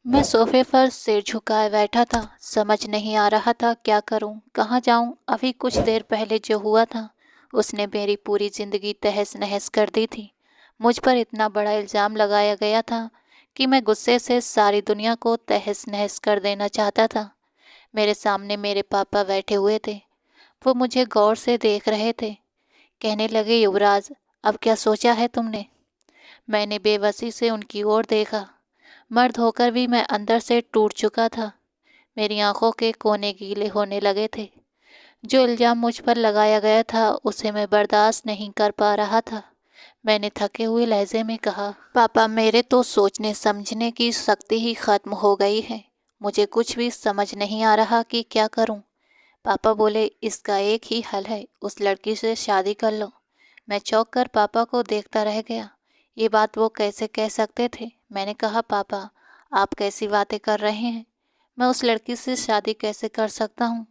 मैं सोफे पर सिर झुकाए बैठा था। समझ नहीं आ रहा था क्या करूं, कहाँ जाऊं। अभी कुछ देर पहले जो हुआ था उसने मेरी पूरी जिंदगी तहस नहस कर दी थी। मुझ पर इतना बड़ा इल्ज़ाम लगाया गया था कि मैं गुस्से से सारी दुनिया को तहस नहस कर देना चाहता था। मेरे सामने मेरे पापा बैठे हुए थे। वो मुझे गौर से देख रहे थे। कहने लगे, युवराज, अब क्या सोचा है तुमने? मैंने बेबसी से उनकी ओर देखा। मर्द होकर भी मैं अंदर से टूट चुका था। मेरी आंखों के कोने गीले होने लगे थे। जो इल्जाम मुझ पर लगाया गया था उसे मैं बर्दाश्त नहीं कर पा रहा था। मैंने थके हुए लहजे में कहा, पापा, मेरे तो सोचने समझने की शक्ति ही खत्म हो गई है। मुझे कुछ भी समझ नहीं आ रहा कि क्या करूं। पापा बोले, इसका एक ही हल है, उस लड़की से शादी कर लो। मैं चौंक कर पापा को देखता रह गया। ये बात वो कैसे कह सकते थे? मैंने कहा, पापा, आप कैसी बातें कर रहे हैं? मैं उस लड़की से शादी कैसे कर सकता हूँ?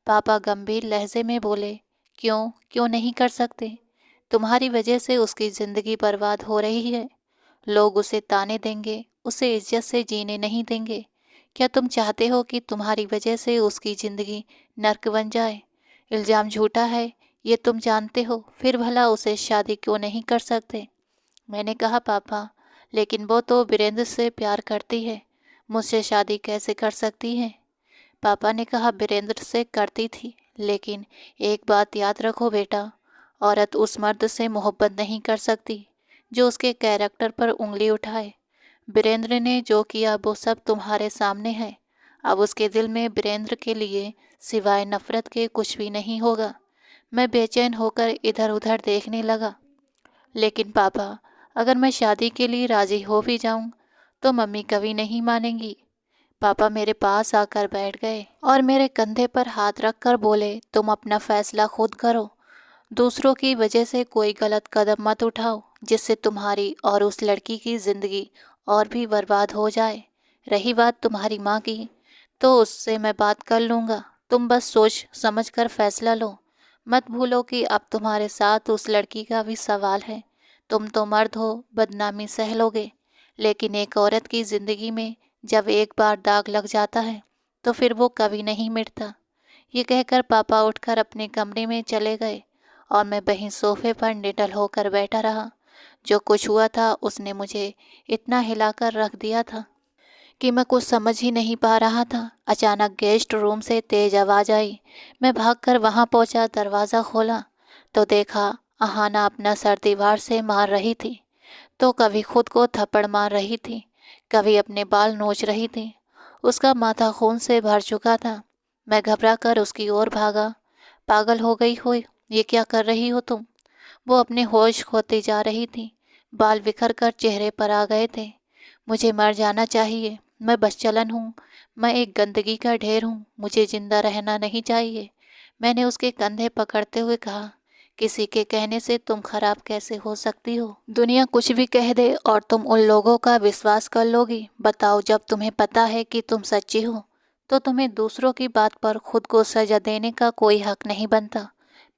पापा गंभीर लहजे में बोले, क्यों क्यों नहीं कर सकते? तुम्हारी वजह से उसकी ज़िंदगी बर्बाद हो रही है। लोग उसे ताने देंगे, उसे इज्जत से जीने नहीं देंगे। क्या तुम चाहते हो कि तुम्हारी वजह से उसकी ज़िंदगी नर्क बन जाए? इल्ज़ाम झूठा है, ये तुम जानते हो, फिर भला उसे शादी क्यों नहीं कर सकते? मैंने कहा, पापा, लेकिन वो तो वीरेंद्र से प्यार करती है, मुझसे शादी कैसे कर सकती है? पापा ने कहा, वीरेंद्र से करती थी, लेकिन एक बात याद रखो बेटा, औरत उस मर्द से मोहब्बत नहीं कर सकती जो उसके कैरेक्टर पर उंगली उठाए। वीरेंद्र ने जो किया वो सब तुम्हारे सामने है। अब उसके दिल में वीरेंद्र के लिए सिवाय नफरत के कुछ भी नहीं होगा। मैं बेचैन होकर इधर उधर देखने लगा। लेकिन पापा, अगर मैं शादी के लिए राजी हो भी जाऊं तो मम्मी कभी नहीं मानेंगी। पापा मेरे पास आकर बैठ गए और मेरे कंधे पर हाथ रखकर बोले, तुम अपना फैसला खुद करो। दूसरों की वजह से कोई गलत कदम मत उठाओ जिससे तुम्हारी और उस लड़की की ज़िंदगी और भी बर्बाद हो जाए। रही बात तुम्हारी माँ की, तो उससे मैं बात कर लूँगा। तुम बस सोच समझ कर फैसला लो। मत भूलो कि अब तुम्हारे साथ उस लड़की का भी सवाल है। तुम तो मर्द हो, बदनामी सह लोगे, लेकिन एक औरत की ज़िंदगी में जब एक बार दाग लग जाता है तो फिर वो कभी नहीं मिटता। ये कहकर पापा उठकर अपने कमरे में चले गए और मैं वहीं सोफे पर निडल होकर बैठा रहा। जो कुछ हुआ था उसने मुझे इतना हिलाकर रख दिया था कि मैं कुछ समझ ही नहीं पा रहा था। अचानक गेस्ट रूम से तेज आवाज़ आई। मैं भागकर वहां पहुंचा, दरवाज़ा खोला तो देखा अहाना अपना सर दीवार से मार रही थी, तो कभी खुद को थप्पड़ मार रही थी, कभी अपने बाल नोच रही थी। उसका माथा खून से भर चुका था। मैं घबरा कर उसकी ओर भागा। पागल हो गई हो, ये क्या कर रही हो तुम? वो अपने होश खोती जा रही थी। बाल बिखर कर चेहरे पर आ गए थे। मुझे मर जाना चाहिए। मैं बस चलन हूँ। मैं एक गंदगी का ढेर हूँ। मुझे जिंदा रहना नहीं चाहिए। मैंने उसके कंधे पकड़ते हुए कहा, किसी के कहने से तुम खराब कैसे हो सकती हो? दुनिया कुछ भी कह दे और तुम उन लोगों का विश्वास कर लोगी? बताओ, जब तुम्हें पता है कि तुम सच्ची हो तो तुम्हें दूसरों की बात पर खुद को सजा देने का कोई हक नहीं बनता।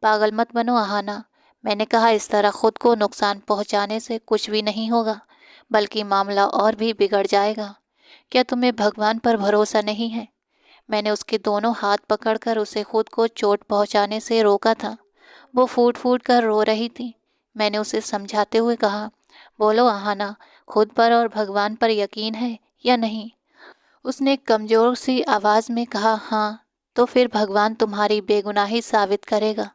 पागल मत बनो अहाना। मैंने कहा, इस तरह खुद को नुकसान पहुंचाने से कुछ भी नहीं होगा, बल्कि मामला और भी बिगड़ जाएगा। क्या तुम्हें भगवान पर भरोसा नहीं है? मैंने उसके दोनों हाथ पकड़कर उसे खुद को चोट पहुंचाने से रोका था। वो फूट फूट कर रो रही थी। मैंने उसे समझाते हुए कहा, बोलो अहाना, खुद पर और भगवान पर यकीन है या नहीं? उसने कमजोर सी आवाज में कहा, हाँ। तो फिर भगवान तुम्हारी बेगुनाही साबित करेगा।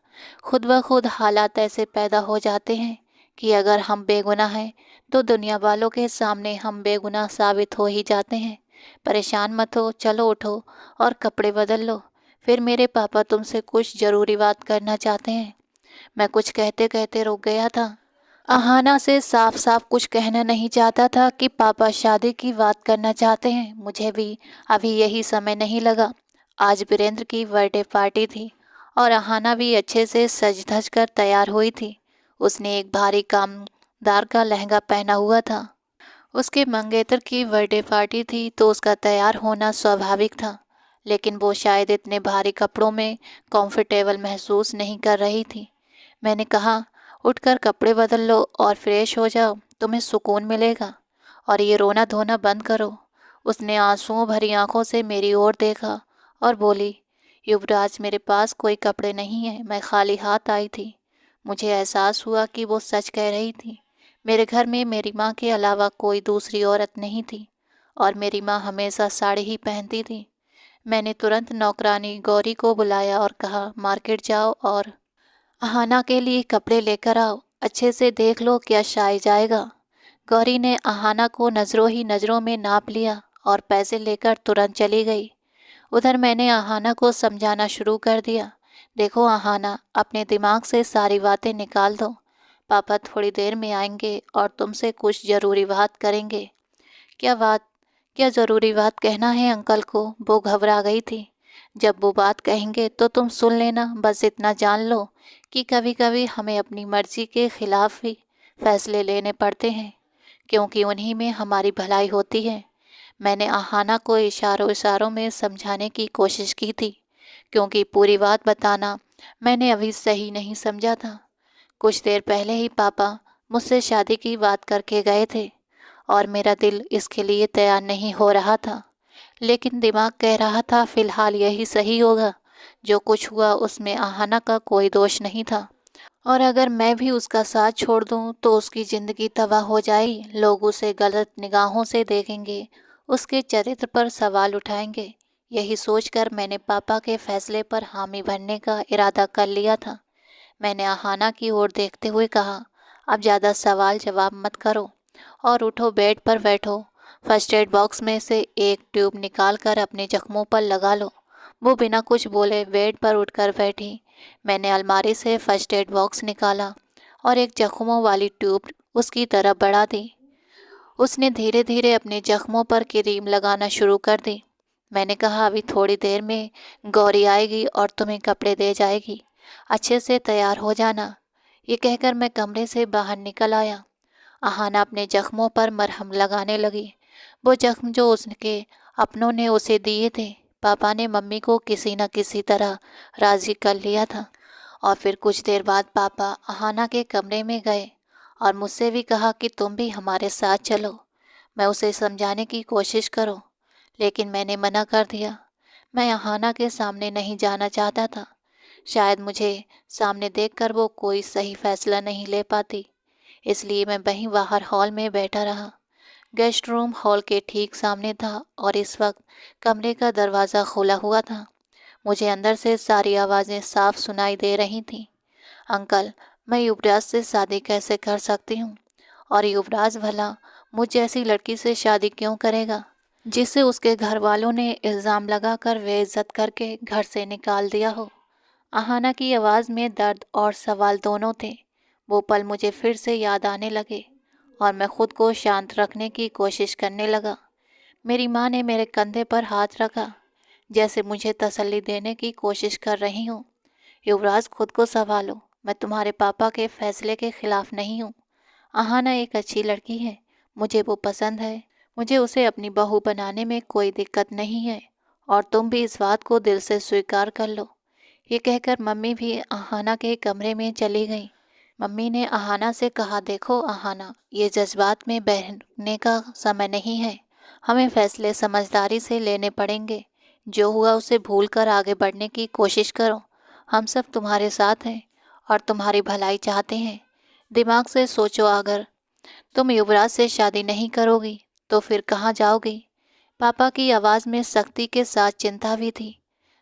खुद ब खुद हालात ऐसे पैदा हो जाते हैं कि अगर हम बेगुनाह हैं तो दुनिया वालों के सामने हम बेगुनाह साबित हो ही जाते हैं। परेशान मत हो, चलो उठो और कपड़े बदल लो। फिर मेरे पापा तुमसे कुछ ज़रूरी बात करना चाहते हैं। मैं कुछ कहते कहते रुक गया था। अहाना से साफ साफ कुछ कहना नहीं चाहता था कि पापा शादी की बात करना चाहते हैं। मुझे भी अभी यही समय नहीं लगा। आज वीरेंद्र की बर्थडे पार्टी थी और अहाना भी अच्छे से सज धज कर तैयार हुई थी। उसने एक भारी कामदार का लहंगा पहना हुआ था। उसके मंगेतर की बर्थडे पार्टी थी तो उसका तैयार होना स्वाभाविक था, लेकिन वो शायद इतने भारी कपड़ों में कंफर्टेबल महसूस नहीं कर रही थी। मैंने कहा, उठकर कपड़े बदल लो और फ्रेश हो जाओ, तुम्हें सुकून मिलेगा। और ये रोना धोना बंद करो। उसने आंसुओं भरी आंखों से मेरी ओर देखा और बोली, युवराज, मेरे पास कोई कपड़े नहीं है, मैं खाली हाथ आई थी। मुझे एहसास हुआ कि वो सच कह रही थी। मेरे घर में मेरी माँ के अलावा कोई दूसरी औरत नहीं थी और मेरी माँ हमेशा साड़ी ही पहनती थी। मैंने तुरंत नौकरानी गौरी को बुलाया और कहा, मार्केट जाओ और अहाना के लिए कपड़े लेकर आओ, अच्छे से देख लो क्या साइज जाएगा। गौरी ने अहाना को नज़रों ही नज़रों में नाप लिया और पैसे लेकर तुरंत चली गई। उधर मैंने अहाना को समझाना शुरू कर दिया, देखो अहाना, अपने दिमाग से सारी बातें निकाल दो। पापा थोड़ी देर में आएंगे और तुमसे कुछ ज़रूरी बात करेंगे। क्या बात? क्या ज़रूरी बात कहना है अंकल को? वो घबरा गई थी। जब वो बात कहेंगे तो तुम सुन लेना, बस इतना जान लो कि कभी कभी हमें अपनी मर्जी के खिलाफ भी फैसले लेने पड़ते हैं, क्योंकि उन्हीं में हमारी भलाई होती है। मैंने आहाना को इशारों इशारों में समझाने की कोशिश की थी, क्योंकि पूरी बात बताना मैंने अभी सही नहीं समझा था। कुछ देर पहले ही पापा मुझसे शादी की बात करके गए थे और मेरा दिल इसके लिए तैयार नहीं हो रहा था, लेकिन दिमाग कह रहा था फिलहाल यही सही होगा। जो कुछ हुआ उसमें आहाना का कोई दोष नहीं था, और अगर मैं भी उसका साथ छोड़ दूं तो उसकी ज़िंदगी तबाह हो जाएगी। लोग उसे गलत निगाहों से देखेंगे, उसके चरित्र पर सवाल उठाएंगे। यही सोचकर मैंने पापा के फैसले पर हामी भरने का इरादा कर लिया था। मैंने आहाना की ओर देखते हुए कहा, अब ज़्यादा सवाल जवाब मत करो और उठो, बेड पर बैठो। फर्स्ट एड बॉक्स में से एक ट्यूब निकाल कर अपने जख्मों पर लगा लो। वो बिना कुछ बोले बेड पर उठकर बैठी। मैंने अलमारी से फर्स्ट एड बॉक्स निकाला और एक जख्मों वाली ट्यूब उसकी तरफ बढ़ा दी। उसने धीरे धीरे अपने जख्मों पर क्रीम लगाना शुरू कर दी। मैंने कहा, अभी थोड़ी देर में गौरी आएगी और तुम्हें कपड़े दे जाएगी, अच्छे से तैयार हो जाना। ये कहकर मैं कमरे से बाहर निकल आया। आहाना अपने जख्मों पर मरहम लगाने लगी, वो जख्म जो उसके अपनों ने उसे दिए थे। पापा ने मम्मी को किसी न किसी तरह राज़ी कर लिया था, और फिर कुछ देर बाद पापा आहाना के कमरे में गए और मुझसे भी कहा कि तुम भी हमारे साथ चलो, मैं उसे समझाने की कोशिश करो, लेकिन मैंने मना कर दिया। मैं आहाना के सामने नहीं जाना चाहता था। शायद मुझे सामने देखकर वो कोई सही फैसला नहीं ले पाती, इसलिए मैं वहीं बाहर हॉल में बैठा रहा। गेस्ट रूम हॉल के ठीक सामने था और इस वक्त कमरे का दरवाज़ा खुला हुआ था। मुझे अंदर से सारी आवाज़ें साफ सुनाई दे रही थीं। अंकल, मैं युवराज से शादी कैसे कर सकती हूँ? और युवराज भला मुझ जैसी लड़की से शादी क्यों करेगा, जिसे उसके घर वालों ने इल्ज़ाम लगाकर बेइज्जत करके घर से निकाल दिया हो? आहाना की आवाज़ में दर्द और सवाल दोनों थे। वो पल मुझे फिर से याद आने लगे और मैं खुद को शांत रखने की कोशिश करने लगा। मेरी माँ ने मेरे कंधे पर हाथ रखा, जैसे मुझे तसल्ली देने की कोशिश कर रही हूँ। युवराज, खुद को संभालो, मैं तुम्हारे पापा के फैसले के खिलाफ नहीं हूँ। आहाना एक अच्छी लड़की है, मुझे वो पसंद है, मुझे उसे अपनी बहू बनाने में कोई दिक्कत नहीं है, और तुम भी इस बात को दिल से स्वीकार कर लो। ये कहकर मम्मी भी आहाना के कमरे में चली गई। मम्मी ने आहाना से कहा, देखो आहाना, ये जज्बात में बहने का समय नहीं है, हमें फैसले समझदारी से लेने पड़ेंगे। जो हुआ उसे भूलकर आगे बढ़ने की कोशिश करो। हम सब तुम्हारे साथ हैं और तुम्हारी भलाई चाहते हैं। दिमाग से सोचो, अगर तुम युवराज से शादी नहीं करोगी तो फिर कहाँ जाओगी? पापा की आवाज़ में सख्ती के साथ चिंता भी थी।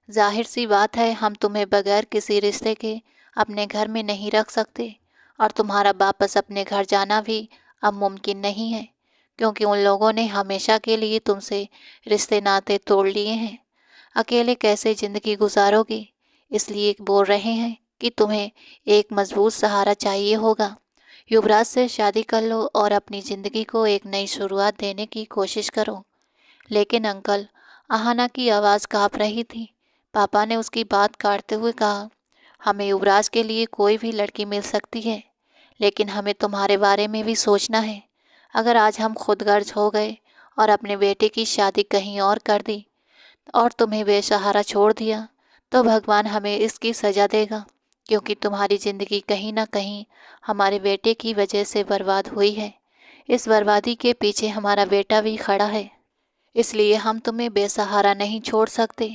जाहिर सी बात है, हम तुम्हें बगैर किसी रिश्ते के अपने घर में नहीं रख सकते, और तुम्हारा वापस अपने घर जाना भी अब मुमकिन नहीं है, क्योंकि उन लोगों ने हमेशा के लिए तुमसे रिश्ते नाते तोड़ लिए हैं। अकेले कैसे ज़िंदगी गुजारोगी? इसलिए बोल रहे हैं कि तुम्हें एक मजबूत सहारा चाहिए होगा। युवराज से शादी कर लो और अपनी ज़िंदगी को एक नई शुरुआत देने की कोशिश करो। लेकिन अंकल, आहाना की आवाज़ काँप रही थी। पापा ने उसकी बात काटते हुए कहा, हमें युवराज के लिए कोई भी लड़की मिल सकती है, लेकिन हमें तुम्हारे बारे में भी सोचना है। अगर आज हम खुदगर्ज हो गए और अपने बेटे की शादी कहीं और कर दी और तुम्हें बेसहारा छोड़ दिया, तो भगवान हमें इसकी सज़ा देगा, क्योंकि तुम्हारी ज़िंदगी कहीं ना कहीं हमारे बेटे की वजह से बर्बाद हुई है। इस बर्बादी के पीछे हमारा बेटा भी खड़ा है। इसलिए हम तुम्हें बेसहारा नहीं छोड़ सकते।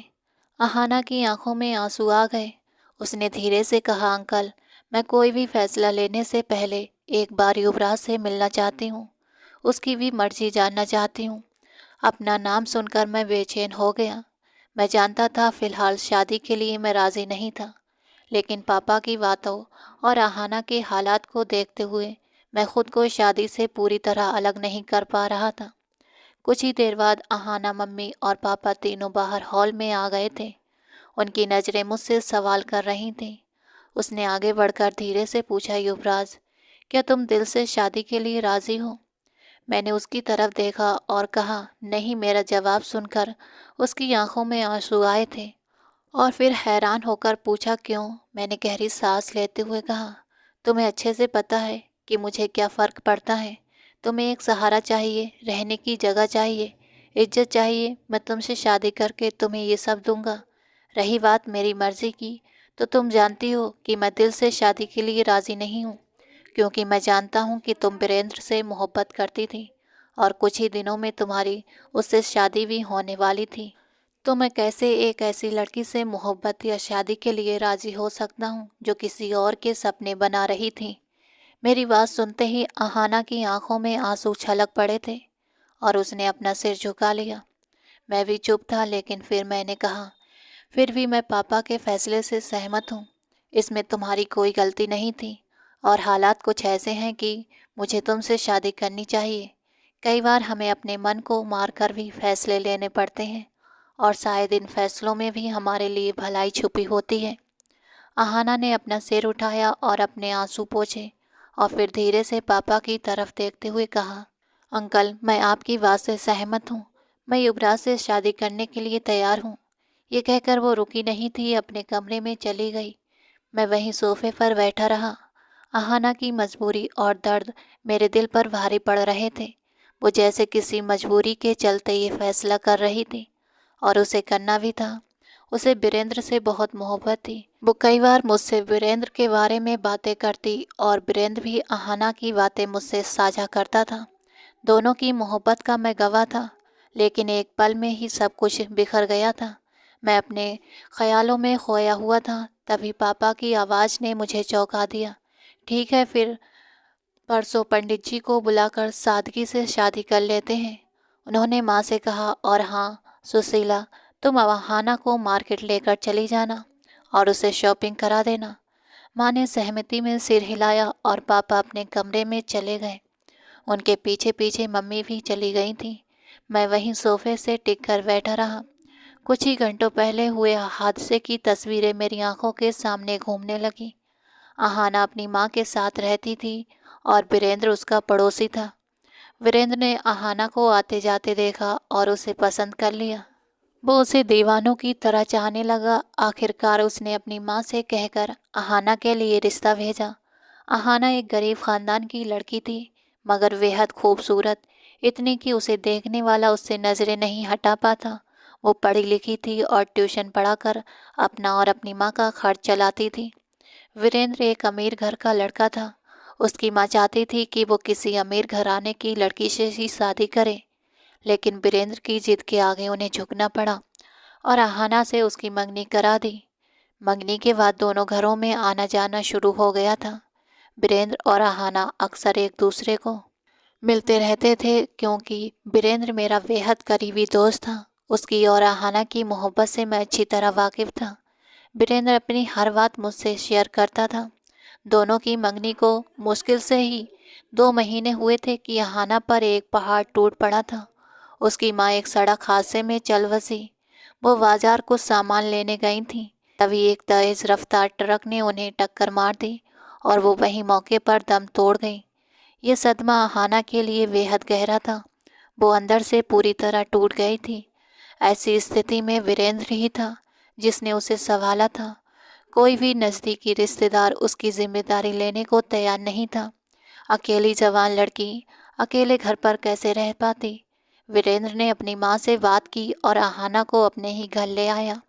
अहाना की आंखों में आंसू आ गए। उसने धीरे से कहा, अंकल, मैं कोई भी फैसला लेने से पहले एक बार युवराज से मिलना चाहती हूँ। उसकी भी मर्जी जानना चाहती हूँ। अपना नाम सुनकर मैं बेचैन हो गया। मैं जानता था फिलहाल शादी के लिए मैं राजी नहीं था, लेकिन पापा की बातों और अहाना के हालात को देखते हुए मैं खुद को शादी से पूरी तरह अलग नहीं कर पा रहा था। कुछ ही देर बाद अहाना, मम्मी और पापा तीनों बाहर हॉल में आ गए थे। उनकी नज़रें मुझसे सवाल कर रही थीं। उसने आगे बढ़कर धीरे से पूछा, युवराज, क्या तुम दिल से शादी के लिए राजी हो? मैंने उसकी तरफ देखा और कहा, नहीं। मेरा जवाब सुनकर उसकी आंखों में आंसू आए थे और फिर हैरान होकर पूछा, क्यों? मैंने गहरी सांस लेते हुए कहा, तुम्हें अच्छे से पता है कि मुझे क्या फ़र्क पड़ता है। तुम्हें एक सहारा चाहिए, रहने की जगह चाहिए, इज्जत चाहिए। मैं तुमसे शादी करके तुम्हें ये सब दूंगा। रही बात मेरी मर्ज़ी की, तो तुम जानती हो कि मैं दिल से शादी के लिए राज़ी नहीं हूँ, क्योंकि मैं जानता हूँ कि तुम वीरेंद्र से मोहब्बत करती थी और कुछ ही दिनों में तुम्हारी उससे शादी भी होने वाली थी। तो मैं कैसे एक ऐसी लड़की से मोहब्बत या शादी के लिए राजी हो सकता हूँ जो किसी और के सपने बना रही थी। मेरी बात सुनते ही अहाना की आंखों में आंसू छलक पड़े थे और उसने अपना सिर झुका लिया। मैं भी चुप था, लेकिन फिर मैंने कहा, फिर भी मैं पापा के फैसले से सहमत हूँ। इसमें तुम्हारी कोई गलती नहीं थी और हालात कुछ ऐसे हैं कि मुझे तुमसे शादी करनी चाहिए। कई बार हमें अपने मन को मारकर भी फैसले लेने पड़ते हैं और शायद इन फैसलों में भी हमारे लिए भलाई छुपी होती है। अहाना ने अपना सिर उठाया और अपने आंसू पोंछे और फिर धीरे से पापा की तरफ देखते हुए कहा, अंकल, मैं आपकी बात से सहमत हूँ। मैं युवराज से शादी करने के लिए तैयार हूँ। ये कहकर वो रुकी नहीं थी, अपने कमरे में चली गई। मैं वहीं सोफे पर बैठा रहा। अहाना की मजबूरी और दर्द मेरे दिल पर भारी पड़ रहे थे। वो जैसे किसी मजबूरी के चलते ये फैसला कर रही थी और उसे करना भी था। उसे वीरेंद्र से बहुत मोहब्बत थी। वो कई बार मुझसे वीरेंद्र के बारे में बातें करती और वीरेंद्र भी अहाना की बातें मुझसे साझा करता था। दोनों की मोहब्बत का मैं गवाह था, लेकिन एक पल में ही सब कुछ बिखर गया था। मैं अपने ख्यालों में खोया हुआ था। तभी पापा की आवाज़ ने मुझे चौंका दिया। ठीक है, फिर परसों पंडित जी को बुलाकर सादगी से शादी कर लेते हैं, उन्होंने माँ से कहा। और हाँ सुशीला, तुम अहाना को मार्केट लेकर चली जाना और उसे शॉपिंग करा देना। माँ ने सहमति में सिर हिलाया और पापा अपने कमरे में चले गए। उनके पीछे पीछे मम्मी भी चली गई थी। मैं वहीं सोफे से टिक कर बैठा रहा। कुछ ही घंटों पहले हुए हादसे की तस्वीरें मेरी आंखों के सामने घूमने लगी। अहाना अपनी माँ के साथ रहती थी और वीरेंद्र उसका पड़ोसी था। वीरेंद्र ने अहाना को आते जाते देखा और उसे पसंद कर लिया। वो उसे दीवानों की तरह चाहने लगा। आखिरकार उसने अपनी माँ से कहकर अहाना के लिए रिश्ता भेजा। अहाना एक गरीब खानदान की लड़की थी, मगर बेहद खूबसूरत, इतनी कि उसे देखने वाला उससे नज़रें नहीं हटा पाता। वो पढ़ी लिखी थी और ट्यूशन पढ़ाकर अपना और अपनी माँ का खर्च चलाती थी। वीरेंद्र एक अमीर घर का लड़का था। उसकी माँ चाहती थी कि वो किसी अमीर घराने की लड़की से ही शादी करे, लेकिन वीरेंद्र की जिद के आगे उन्हें झुकना पड़ा और अहाना से उसकी मंगनी करा दी। मंगनी के बाद दोनों घरों में आना जाना शुरू हो गया था। वीरेंद्र और अहाना अक्सर एक दूसरे को मिलते रहते थे, क्योंकि वीरेंद्र मेरा बेहद करीबी दोस्त था। उसकी और अहाना की मोहब्बत से मैं अच्छी तरह वाकिफ था। वीरेंद्र अपनी हर बात मुझसे शेयर करता था। दोनों की मंगनी को मुश्किल से ही 2 महीने हुए थे कि अहाना पर एक पहाड़ टूट पड़ा था। उसकी माँ एक सड़क हादसे में चल बसी। वो बाजार कुछ सामान लेने गई थी, तभी एक तेज रफ्तार ट्रक ने उन्हें टक्कर मार दी और वो वहीं मौके पर दम तोड़ गई। ये सदमा अहाना के लिए बेहद गहरा था। वो अंदर से पूरी तरह टूट गई थी। ऐसी स्थिति में वीरेंद्र ही था जिसने उसे संभाला था। कोई भी नज़दीकी रिश्तेदार उसकी जिम्मेदारी लेने को तैयार नहीं था। अकेली जवान लड़की अकेले घर पर कैसे रह पाती? वीरेंद्र ने अपनी माँ से बात की और अहाना को अपने ही घर ले आया।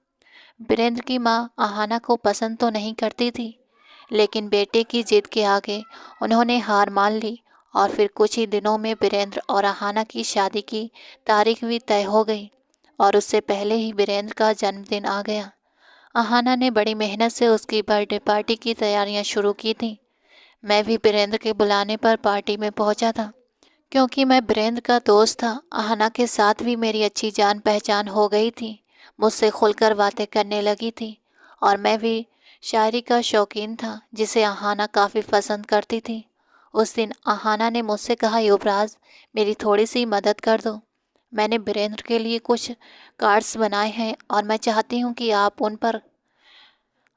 वीरेंद्र की माँ अहाना को पसंद तो नहीं करती थी, लेकिन बेटे की जिद के आगे उन्होंने हार मान ली और फिर कुछ ही दिनों में वीरेंद्र और अहाना की शादी की तारीख भी तय हो गई और उससे पहले ही वीरेंद्र का जन्मदिन आ गया। अहाना ने बड़ी मेहनत से उसकी बर्थडे पार्टी की तैयारियां शुरू की थी। मैं भी वीरेंद्र के बुलाने पर पार्टी में पहुंचा था। क्योंकि मैं वीरेंद्र का दोस्त था, अहाना के साथ भी मेरी अच्छी जान पहचान हो गई थी। मुझसे खुलकर बातें करने लगी थी और मैं भी शायरी का शौकीन था, जिसे अहाना काफ़ी पसंद करती थी। उस दिन अहाना ने मुझसे कहा, युवराज, मेरी थोड़ी सी मदद कर दो। मैंने वीरेंद्र के लिए कुछ कार्ड्स बनाए हैं और मैं चाहती हूँ कि आप उन पर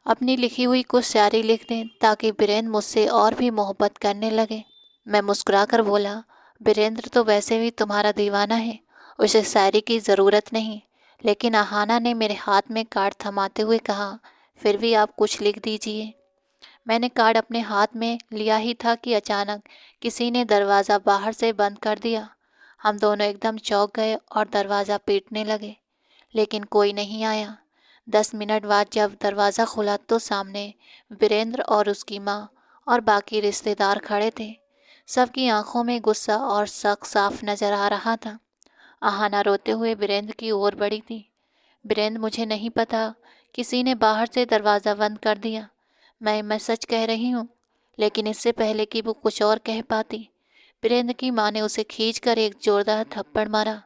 अपनी लिखी हुई कुछ शायरी लिख दें ताकि वीरेंद्र मुझसे और भी मोहब्बत करने लगे। मैं मुस्कुराकर बोला, वीरेंद्र तो वैसे भी तुम्हारा दीवाना है, उसे शायरी की ज़रूरत नहीं। लेकिन अहाना ने मेरे हाथ में कार्ड थमाते हुए कहा, फिर भी आप कुछ लिख दीजिए। मैंने कार्ड अपने हाथ में लिया ही था कि अचानक किसी ने दरवाज़ा बाहर से बंद कर दिया। हम दोनों एकदम चौंक गए और दरवाज़ा पीटने लगे, लेकिन कोई नहीं आया। 10 मिनट बाद जब दरवाज़ा खुला तो सामने वीरेंद्र और उसकी माँ और बाकी रिश्तेदार खड़े थे। सबकी आंखों में गुस्सा और शक साफ नजर आ रहा था। अहाना रोते हुए वीरेंद्र की ओर बढ़ी थी। वीरेंद्र, मुझे नहीं पता, किसी ने बाहर से दरवाज़ा बंद कर दिया। मैं सच कह रही हूँ। लेकिन इससे पहले कि वो कुछ और कह पाती, वीरेंद्र की माँ ने उसे खींचकर एक जोरदार थप्पड़ मारा।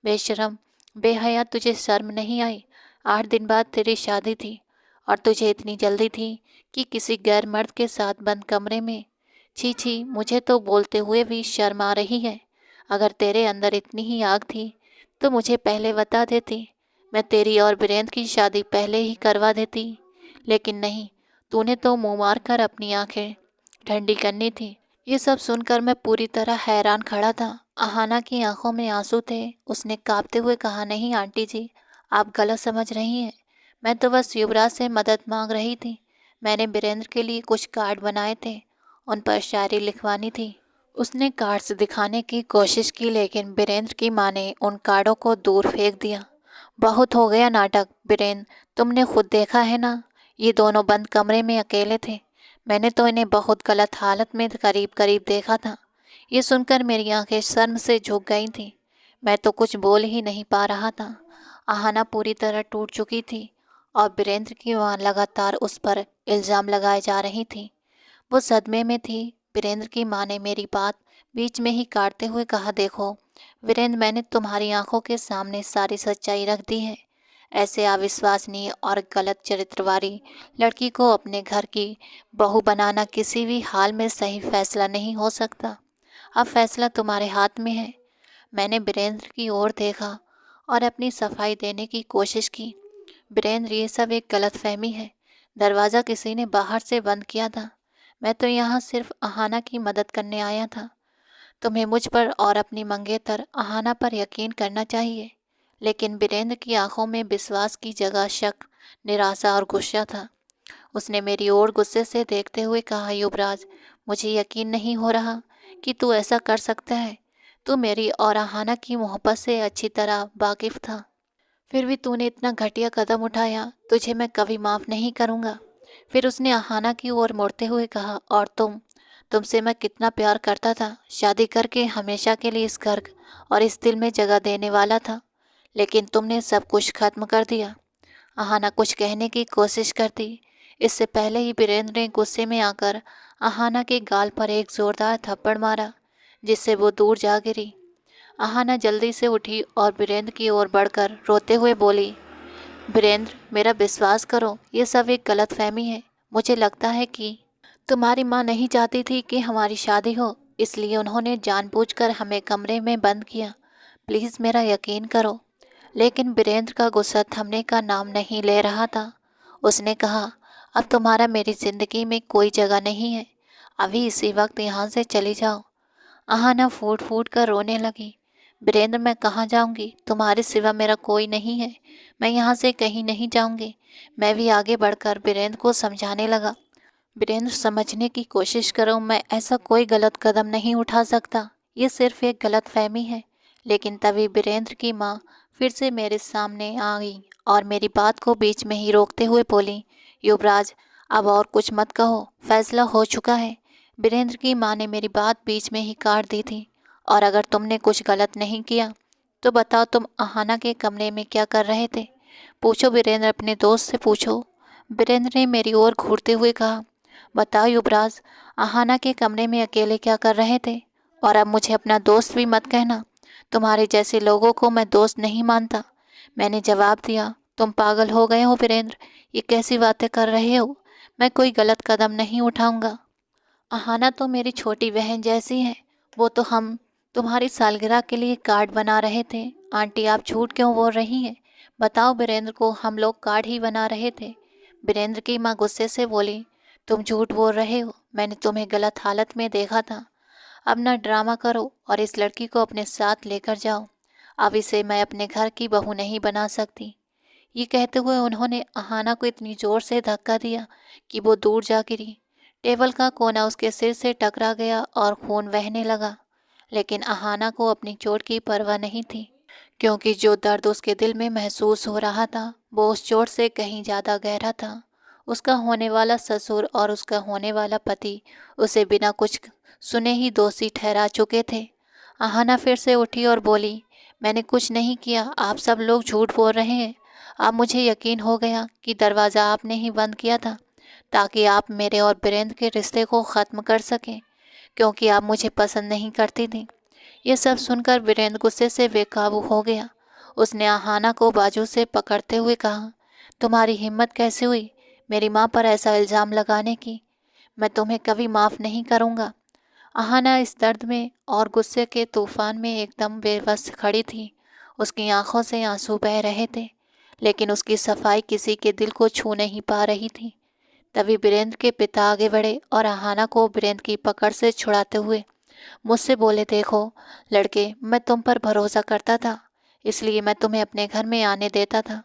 बेशरम, बेहया, तुझे शर्म नहीं आई? 8 दिन बाद तेरी शादी थी और तुझे इतनी जल्दी थी कि किसी गैर मर्द के साथ बंद कमरे में। छी छी, मुझे तो बोलते हुए भी शर्म आ रही है। अगर तेरे अंदर इतनी ही आग थी तो मुझे पहले बता देती, मैं तेरी और वीरेंद्र की शादी पहले ही करवा देती। लेकिन नहीं, तूने तो मुंह मार कर अपनी आंखें ठंडी करनी थी। ये सब सुनकर मैं पूरी तरह हैरान खड़ा था। अहाना की आंखों में आंसू थे। उसने कांपते हुए कहा, नहीं आंटी जी, आप गलत समझ रही हैं। मैं तो बस युवराज से मदद मांग रही थी। मैंने वीरेंद्र के लिए कुछ कार्ड बनाए थे, उन पर शायरी लिखवानी थी। उसने कार्ड्स दिखाने की कोशिश की, लेकिन वीरेंद्र की माँ ने उन कार्डों को दूर फेंक दिया। बहुत हो गया नाटक वीरेंद्र, तुमने खुद देखा है ना, ये दोनों बंद कमरे में अकेले थे। मैंने तो इन्हें बहुत गलत हालत में करीब करीब देखा था। ये सुनकर मेरी आंखें शर्म से झुक गई थीं। मैं तो कुछ बोल ही नहीं पा रहा था। आहाना पूरी तरह टूट चुकी थी और वीरेंद्र की मां लगातार उस पर इल्ज़ाम लगाए जा रही थी। वो सदमे में थी। वीरेंद्र की मां ने मेरी बात बीच में ही काटते हुए कहा, देखो वीरेंद्र, मैंने तुम्हारी आंखों के सामने सारी सच्चाई रख दी है। ऐसे अविश्वसनीय और गलत चरित्र वाली लड़की को अपने घर की बहू बनाना किसी भी हाल में सही फैसला नहीं हो सकता। अब फैसला तुम्हारे हाथ में है। मैंने वीरेंद्र की ओर देखा और अपनी सफाई देने की कोशिश की। वीरेंद्र, ये सब एक गलतफहमी है। दरवाज़ा किसी ने बाहर से बंद किया था। मैं तो यहाँ सिर्फ अहाना की मदद करने आया था। तुम्हें मुझ पर और अपनी मंगेतर अहाना पर यकीन करना चाहिए। लेकिन वीरेंद्र की आंखों में विश्वास की जगह शक, निराशा और गुस्सा था। उसने मेरी ओर गुस्से से देखते हुए कहा, युवराज, मुझे यकीन नहीं हो रहा कि तू ऐसा कर सकता है। तू मेरी और अहाना की मोहब्बत से अच्छी तरह वाकिफ था, फिर भी तूने इतना घटिया कदम उठाया। तुझे मैं कभी माफ़ नहीं करूँगा। फिर उसने अहाना की ओर मुड़ते हुए कहा, और तुमसे मैं कितना प्यार करता था। शादी करके हमेशा के लिए इस घर और इस दिल में जगह देने वाला था, लेकिन तुमने सब कुछ खत्म कर दिया। अहाना कुछ कहने की कोशिश करती, इससे पहले ही वीरेंद्र ने गुस्से में आकर अहाना के गाल पर एक जोरदार थप्पड़ मारा, जिससे वो दूर जा गिरी। अहाना जल्दी से उठी और वीरेंद्र की ओर बढ़कर रोते हुए बोली, वीरेंद्र, मेरा विश्वास करो, ये सब एक गलतफहमी है। मुझे लगता है कि तुम्हारी माँ नहीं चाहती थी कि हमारी शादी हो, इसलिए उन्होंने जानबूझकर हमें कमरे में बंद किया। प्लीज़ मेरा यकीन करो। लेकिन वीरेंद्र का गुस्सा थमने का नाम नहीं ले रहा था। उसने कहा, अब तुम्हारा मेरी ज़िंदगी में कोई जगह नहीं है। अभी इसी वक्त यहाँ से चली जाओ। अहाना फूट फूट कर रोने लगी। वीरेंद्र, मैं कहाँ जाऊँगी? तुम्हारे सिवा मेरा कोई नहीं है। मैं यहाँ से कहीं नहीं जाऊँगी। मैं भी आगे बढ़कर वीरेंद्र को समझाने लगा, वीरेंद्र, समझने की कोशिश करो, मैं ऐसा कोई गलत कदम नहीं उठा सकता। ये सिर्फ एक गलत फहमी है। लेकिन तभी वीरेंद्र की माँ फिर से मेरे सामने आ गई और मेरी बात को बीच में ही रोकते हुए बोली, युवराज, अब और कुछ मत कहो, फैसला हो चुका है। वीरेंद्र की माँ ने मेरी बात बीच में ही काट दी थी। और अगर तुमने कुछ गलत नहीं किया तो बताओ, तुम अहाना के कमरे में क्या कर रहे थे? पूछो वीरेंद्र, अपने दोस्त से पूछो। वीरेंद्र ने मेरी ओर घूरते हुए कहा, बताओ युवराज, अहाना के कमरे में अकेले क्या कर रहे थे? और अब मुझे अपना दोस्त भी मत कहना। तुम्हारे जैसे लोगों को मैं दोस्त नहीं मानता। मैंने जवाब दिया, तुम पागल हो गए हो वीरेंद्र, ये कैसी बातें कर रहे हो? मैं कोई गलत कदम नहीं उठाऊंगा। अहाना तो मेरी छोटी बहन जैसी है। वो तो हम तुम्हारी सालगिरह के लिए कार्ड बना रहे थे। आंटी, आप झूठ क्यों बोल रही हैं? बताओ वीरेंद्र को, हम लोग कार्ड ही बना रहे थे। वीरेंद्र की माँ गुस्से से बोली, तुम झूठ बोल रहे हो, मैंने तुम्हें गलत हालत में देखा था। अब ना ड्रामा करो और इस लड़की को अपने साथ लेकर जाओ। अब इसे मैं अपने घर की बहू नहीं बना सकती। ये कहते हुए उन्होंने अहाना को इतनी जोर से धक्का दिया कि वो दूर जा गिरी। टेबल का कोना उसके सिर से टकरा गया और खून बहने लगा। लेकिन अहाना को अपनी चोट की परवाह नहीं थी, क्योंकि जो दर्द उसके दिल में महसूस हो रहा था वो उस चोट से कहीं ज़्यादा गहरा था। उसका होने वाला ससुर और उसका होने वाला पति उसे बिना कुछ सुने ही दोषी ठहरा चुके थे। अहाना फिर से उठी और बोली, मैंने कुछ नहीं किया, आप सब लोग झूठ बोल रहे हैं। अब मुझे यकीन हो गया कि दरवाज़ा आपने ही बंद किया था, ताकि आप मेरे और वीरेंद्र के रिश्ते को ख़त्म कर सकें, क्योंकि आप मुझे पसंद नहीं करती थी। ये सब सुनकर वीरेंद्र गुस्से से बेकाबू हो गया। उसने आहाना को बाजू से पकड़ते हुए कहा, तुम्हारी हिम्मत कैसे हुई मेरी माँ पर ऐसा इल्ज़ाम लगाने की? मैं तुम्हें कभी माफ़ नहीं करूँगा। आहाना इस दर्द में और गुस्से के तूफान में एकदम बेबस खड़ी थी। उसकी आंखों से आंसू बह रहे थे, लेकिन उसकी सफाई किसी के दिल को छू नहीं पा रही थी। तभी वीरेंद्र के पिता आगे बढ़े और आहाना को वीरेंद्र की पकड़ से छुड़ाते हुए मुझसे बोले, देखो लड़के, मैं तुम पर भरोसा करता था, इसलिए मैं तुम्हें अपने घर में आने देता था।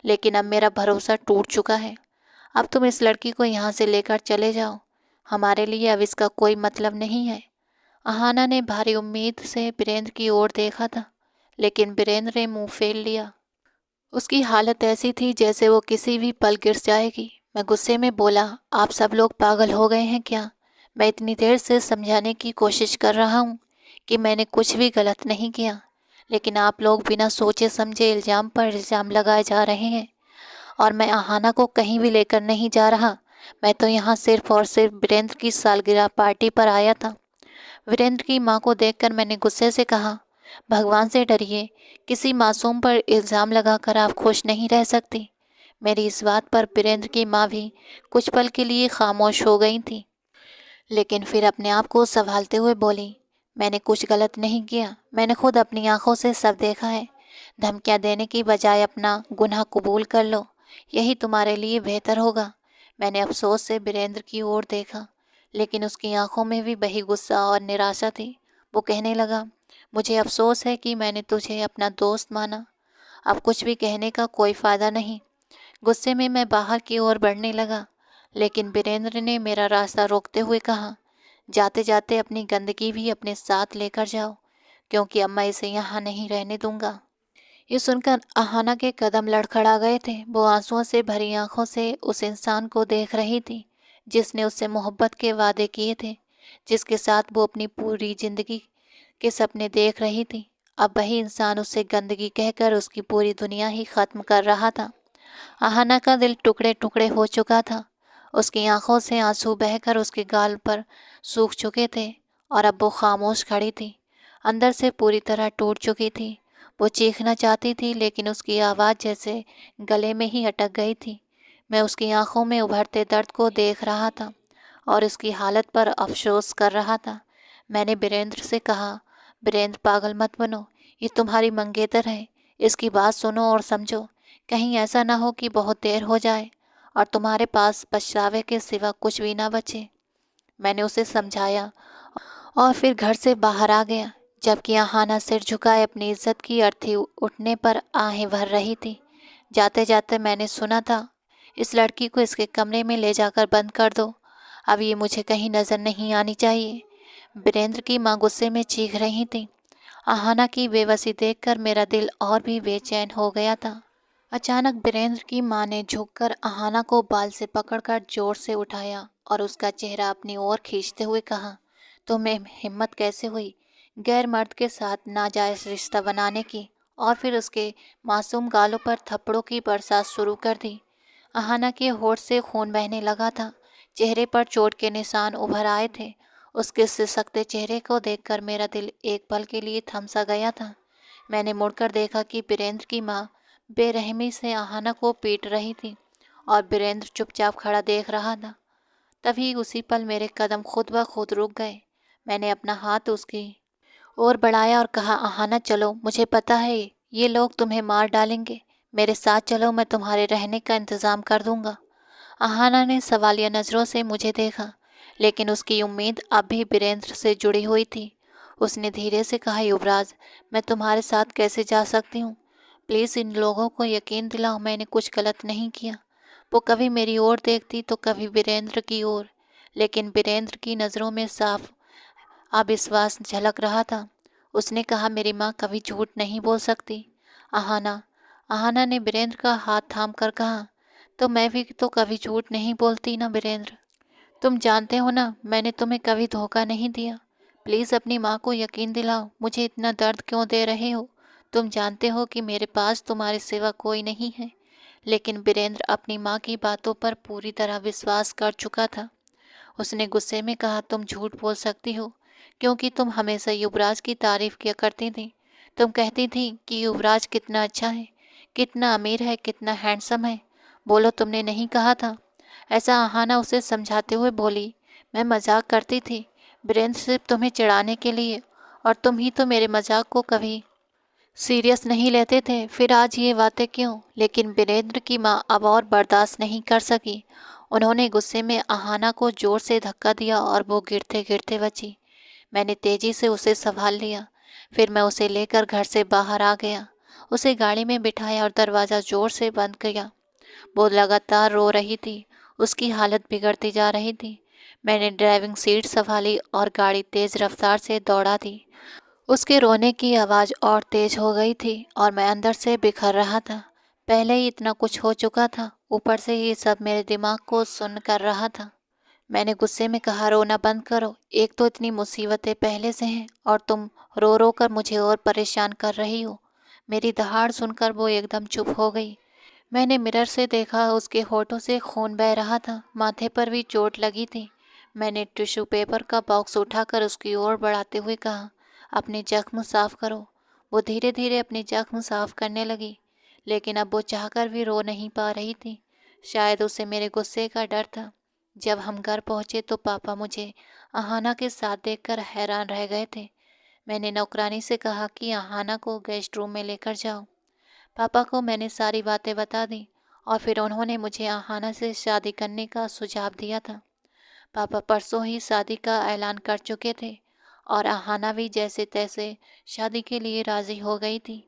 लेकिन अब मेरा भरोसा टूट चुका है। अब तुम इस लड़की को यहाँ से लेकर चले जाओ। हमारे लिए अब इसका कोई मतलब नहीं है। अहाना ने भारी उम्मीद से वीरेंद्र की ओर देखा था, लेकिन वीरेंद्र ने मुंह फेर लिया। उसकी हालत ऐसी थी जैसे वो किसी भी पल गिर जाएगी। मैं गुस्से में बोला, आप सब लोग पागल हो गए हैं क्या? मैं इतनी देर से समझाने की कोशिश कर रहा हूँ कि मैंने कुछ भी गलत नहीं किया, लेकिन आप लोग बिना सोचे समझे इल्ज़ाम पर इल्ज़ाम लगाए जा रहे हैं। और मैं आहाना को कहीं भी लेकर नहीं जा रहा। मैं तो यहाँ सिर्फ और सिर्फ वीरेंद्र की सालगिरह पार्टी पर आया था। वीरेंद्र की माँ को देखकर मैंने गुस्से से कहा, भगवान से डरिए, किसी मासूम पर इल्ज़ाम लगाकर आप खुश नहीं रह सकती। मेरी इस बात पर वीरेंद्र की माँ भी कुछ पल के लिए खामोश हो गई थी, लेकिन फिर अपने आप को संभालते हुए बोली, मैंने कुछ गलत नहीं किया, मैंने खुद अपनी आंखों से सब देखा है। धमकियाँ देने की बजाय अपना गुनाह कबूल कर लो, यही तुम्हारे लिए बेहतर होगा। मैंने अफसोस से वीरेंद्र की ओर देखा, लेकिन उसकी आंखों में भी वही गुस्सा और निराशा थी। वो कहने लगा, मुझे अफसोस है कि मैंने तुझे अपना दोस्त माना। अब कुछ भी कहने का कोई फ़ायदा नहीं। गुस्से में मैं बाहर की ओर बढ़ने लगा, लेकिन वीरेंद्र ने मेरा रास्ता रोकते हुए कहा, जाते जाते अपनी गंदगी भी अपने साथ लेकर जाओ, क्योंकि अब मैं इसे यहाँ नहीं रहने दूंगा। ये सुनकर अहाना के कदम लड़खड़ा गए थे। वो आंसुओं से भरी आंखों से उस इंसान को देख रही थी जिसने उससे मोहब्बत के वादे किए थे, जिसके साथ वो अपनी पूरी जिंदगी के सपने देख रही थी। अब वही इंसान उससे गंदगी कहकर उसकी पूरी दुनिया ही खत्म कर रहा था। अहाना का दिल टुकड़े टुकड़े हो चुका था। उसकी आंखों से आंसू बहकर उसके गाल पर सूख चुके थे और अब वो खामोश खड़ी थी, अंदर से पूरी तरह टूट चुकी थी। वो चीखना चाहती थी, लेकिन उसकी आवाज़ जैसे गले में ही अटक गई थी। मैं उसकी आंखों में उभरते दर्द को देख रहा था और उसकी हालत पर अफसोस कर रहा था। मैंने वीरेंद्र से कहा, वीरेंद्र, पागल मत बनो, ये तुम्हारी मंगेतर है, इसकी बात सुनो और समझो। कहीं ऐसा ना हो कि बहुत देर हो जाए और तुम्हारे पास पछतावे के सिवा कुछ भी ना बचे। मैंने उसे समझाया और फिर घर से बाहर आ गया, जबकि आहाना सिर झुकाए अपनी इज्जत की अर्थी उठने पर आहें भर रही थी। जाते जाते मैंने सुना था, इस लड़की को इसके कमरे में ले जाकर बंद कर दो, अब ये मुझे कहीं नज़र नहीं आनी चाहिए। वीरेंद्र की माँ गुस्से में चीख रही थी। आहाना की बेबसी देखकर मेरा दिल और भी बेचैन हो गया था। अचानक वीरेंद्र की माँ ने झुककर आहाना को बाल से पकड़कर जोर से उठाया और उसका चेहरा अपनी ओर खींचते हुए कहा, तुम्हें हिम्मत कैसे हुई गैर मर्द के साथ नाजायज़ रिश्ता बनाने की? और फिर उसके मासूम गालों पर थप्पड़ों की बरसात शुरू कर दी। अहाना के होठ से खून बहने लगा था। चेहरे पर चोट के निशान उभर आए थे। उसके सिसकते चेहरे को देखकर मेरा दिल एक पल के लिए थम सा गया था। मैंने मुड़कर देखा कि बीरेंद्र की माँ बेरहमी से अहाना को पीट रही थी और बीरेंद्र चुपचाप खड़ा देख रहा था। तभी उसी पल मेरे कदम खुद ब खुद रुक गए। मैंने अपना हाथ उसकी ओर बढ़ाया और कहा, अहाना चलो, मुझे पता है ये लोग तुम्हें मार डालेंगे। मेरे साथ चलो, मैं तुम्हारे रहने का इंतज़ाम कर दूंगा। अहाना ने सवालिया नज़रों से मुझे देखा, लेकिन उसकी उम्मीद अब भी बीरेंद्र से जुड़ी हुई थी। उसने धीरे से कहा, युवराज, मैं तुम्हारे साथ कैसे जा सकती हूँ? प्लीज़ इन लोगों को यकीन दिलाओ मैंने कुछ गलत नहीं किया। वो कभी मेरी ओर देखती तो कभी बीरेंद्र की ओर, लेकिन बीरेंद्र की नज़रों में साफ अविश्वास झलक रहा था। उसने कहा, मेरी माँ कभी झूठ नहीं बोल सकती। अहाना अहाना ने बीरेंद्र का हाथ थाम कर कहा, तो मैं भी तो कभी झूठ नहीं बोलती ना बीरेंद्र। तुम जानते हो ना मैंने तुम्हें कभी धोखा नहीं दिया। प्लीज़ अपनी माँ को यकीन दिलाओ। मुझे इतना दर्द क्यों दे रहे हो? तुम जानते हो कि मेरे पास तुम्हारे सिवा कोई नहीं है। लेकिन बीरेंद्र अपनी माँ की बातों पर पूरी तरह विश्वास कर चुका था। उसने गुस्से में कहा, तुम झूठ बोल सकती हो क्योंकि तुम हमेशा युवराज की तारीफ किया करती थी। तुम कहती थी कि युवराज कितना अच्छा है, कितना अमीर है, कितना हैंडसम है। बोलो, तुमने नहीं कहा था? ऐसा अहाना उसे समझाते हुए बोली। मैं मजाक करती थी बीरेंद्र, सिर्फ तुम्हें चिढ़ाने के लिए, और तुम ही तो मेरे मजाक को कभी सीरियस नहीं लेते थे। फिर आज ये बातें क्यों? लेकिन बीरेंद्र की माँ अब और बर्दाश्त नहीं कर सकी। उन्होंने गुस्से में अहाना को जोर से धक्का दिया और वो गिरते गिरते बची। मैंने तेजी से उसे संभाल लिया। फिर मैं उसे लेकर घर से बाहर आ गया। उसे गाड़ी में बिठाया और दरवाज़ा जोर से बंद किया। वो लगातार रो रही थी। उसकी हालत बिगड़ती जा रही थी। मैंने ड्राइविंग सीट संभाली और गाड़ी तेज़ रफ्तार से दौड़ा दी। उसके रोने की आवाज़ और तेज हो गई थी और मैं अंदर से बिखर रहा था। पहले ही इतना कुछ हो चुका था, ऊपर से ये सब मेरे दिमाग को सुन्न कर रहा था। मैंने गुस्से में कहा, रोना बंद करो। एक तो इतनी मुसीबतें पहले से हैं और तुम रो रो कर मुझे और परेशान कर रही हो। मेरी दहाड़ सुनकर वो एकदम चुप हो गई। मैंने मिरर से देखा, उसके होठों से खून बह रहा था, माथे पर भी चोट लगी थी। मैंने टिश्यू पेपर का बॉक्स उठाकर उसकी ओर बढ़ाते हुए कहा, अपने जख्म साफ करो। वो धीरे धीरे अपने जख्म साफ करने लगी, लेकिन अब वो चाहकर भी रो नहीं पा रही थी। शायद उसे मेरे गुस्से का डर था। जब हम घर पहुंचे तो पापा मुझे अहाना के साथ देखकर हैरान रह गए थे। मैंने नौकरानी से कहा कि अहाना को गेस्ट रूम में लेकर जाओ। पापा को मैंने सारी बातें बता दी और फिर उन्होंने मुझे अहाना से शादी करने का सुझाव दिया था। पापा परसों ही शादी का ऐलान कर चुके थे और अहाना भी जैसे तैसे शादी के लिए राज़ी हो गई थी,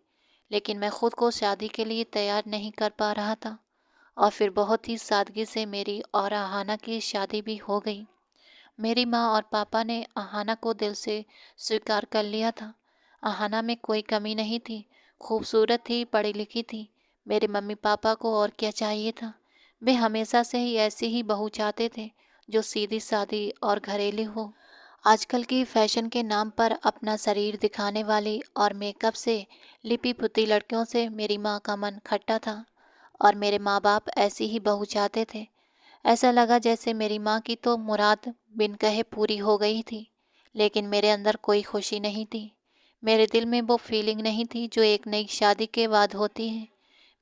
लेकिन मैं खुद को शादी के लिए तैयार नहीं कर पा रहा था। और फिर बहुत ही सादगी से मेरी और अहाना की शादी भी हो गई। मेरी माँ और पापा ने अहाना को दिल से स्वीकार कर लिया था। अहाना में कोई कमी नहीं थी, खूबसूरत थी, पढ़ी लिखी थी। मेरे मम्मी पापा को और क्या चाहिए था? वे हमेशा से ही ऐसी ही बहू चाहते थे, जो सीधी सादी और घरेलू हो। आजकल की फैशन के नाम पर अपना शरीर दिखाने वाली और मेकअप से लिपी पुती लड़कियों से मेरी माँ का मन खट्टा था और मेरे माँ बाप ऐसी ही बहू चाहते थे। ऐसा लगा जैसे मेरी माँ की तो मुराद बिन कहे पूरी हो गई थी, लेकिन मेरे अंदर कोई खुशी नहीं थी। मेरे दिल में वो फीलिंग नहीं थी जो एक नई शादी के बाद होती है।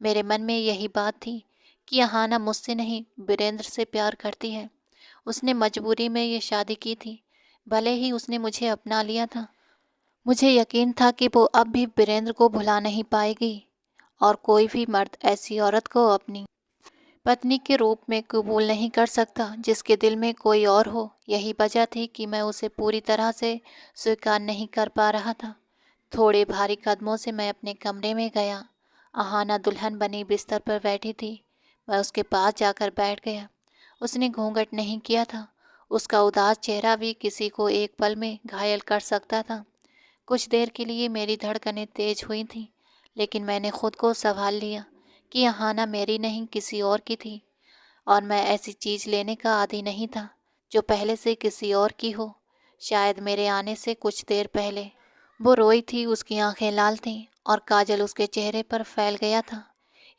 मेरे मन में यही बात थी कि अहाना मुझसे नहीं बीरेंद्र से प्यार करती है। उसने मजबूरी में ये शादी की थी, भले ही उसने मुझे अपना लिया था। मुझे यकीन था कि वो अब भी बीरेंद्र को भुला नहीं पाएगी और कोई भी मर्द ऐसी औरत को अपनी पत्नी के रूप में कबूल नहीं कर सकता जिसके दिल में कोई और हो। यही वजह थी कि मैं उसे पूरी तरह से स्वीकार नहीं कर पा रहा था। थोड़े भारी कदमों से मैं अपने कमरे में गया। अहाना दुल्हन बनी बिस्तर पर बैठी थी। मैं उसके पास जाकर बैठ गया। उसने घूंघट नहीं किया था। उसका उदास चेहरा भी किसी को एक पल में घायल कर सकता था। कुछ देर के लिए मेरी धड़कनें तेज हुई थीं, लेकिन मैंने खुद को संभाल लिया कि अहाना मेरी नहीं किसी और की थी और मैं ऐसी चीज़ लेने का आदी नहीं था। जो पहले से किसी और की हो, शायद मेरे आने से कुछ देर पहले। वो रोई थी, उसकी आंखें लाल थीं और काजल उसके चेहरे पर फैल गया था।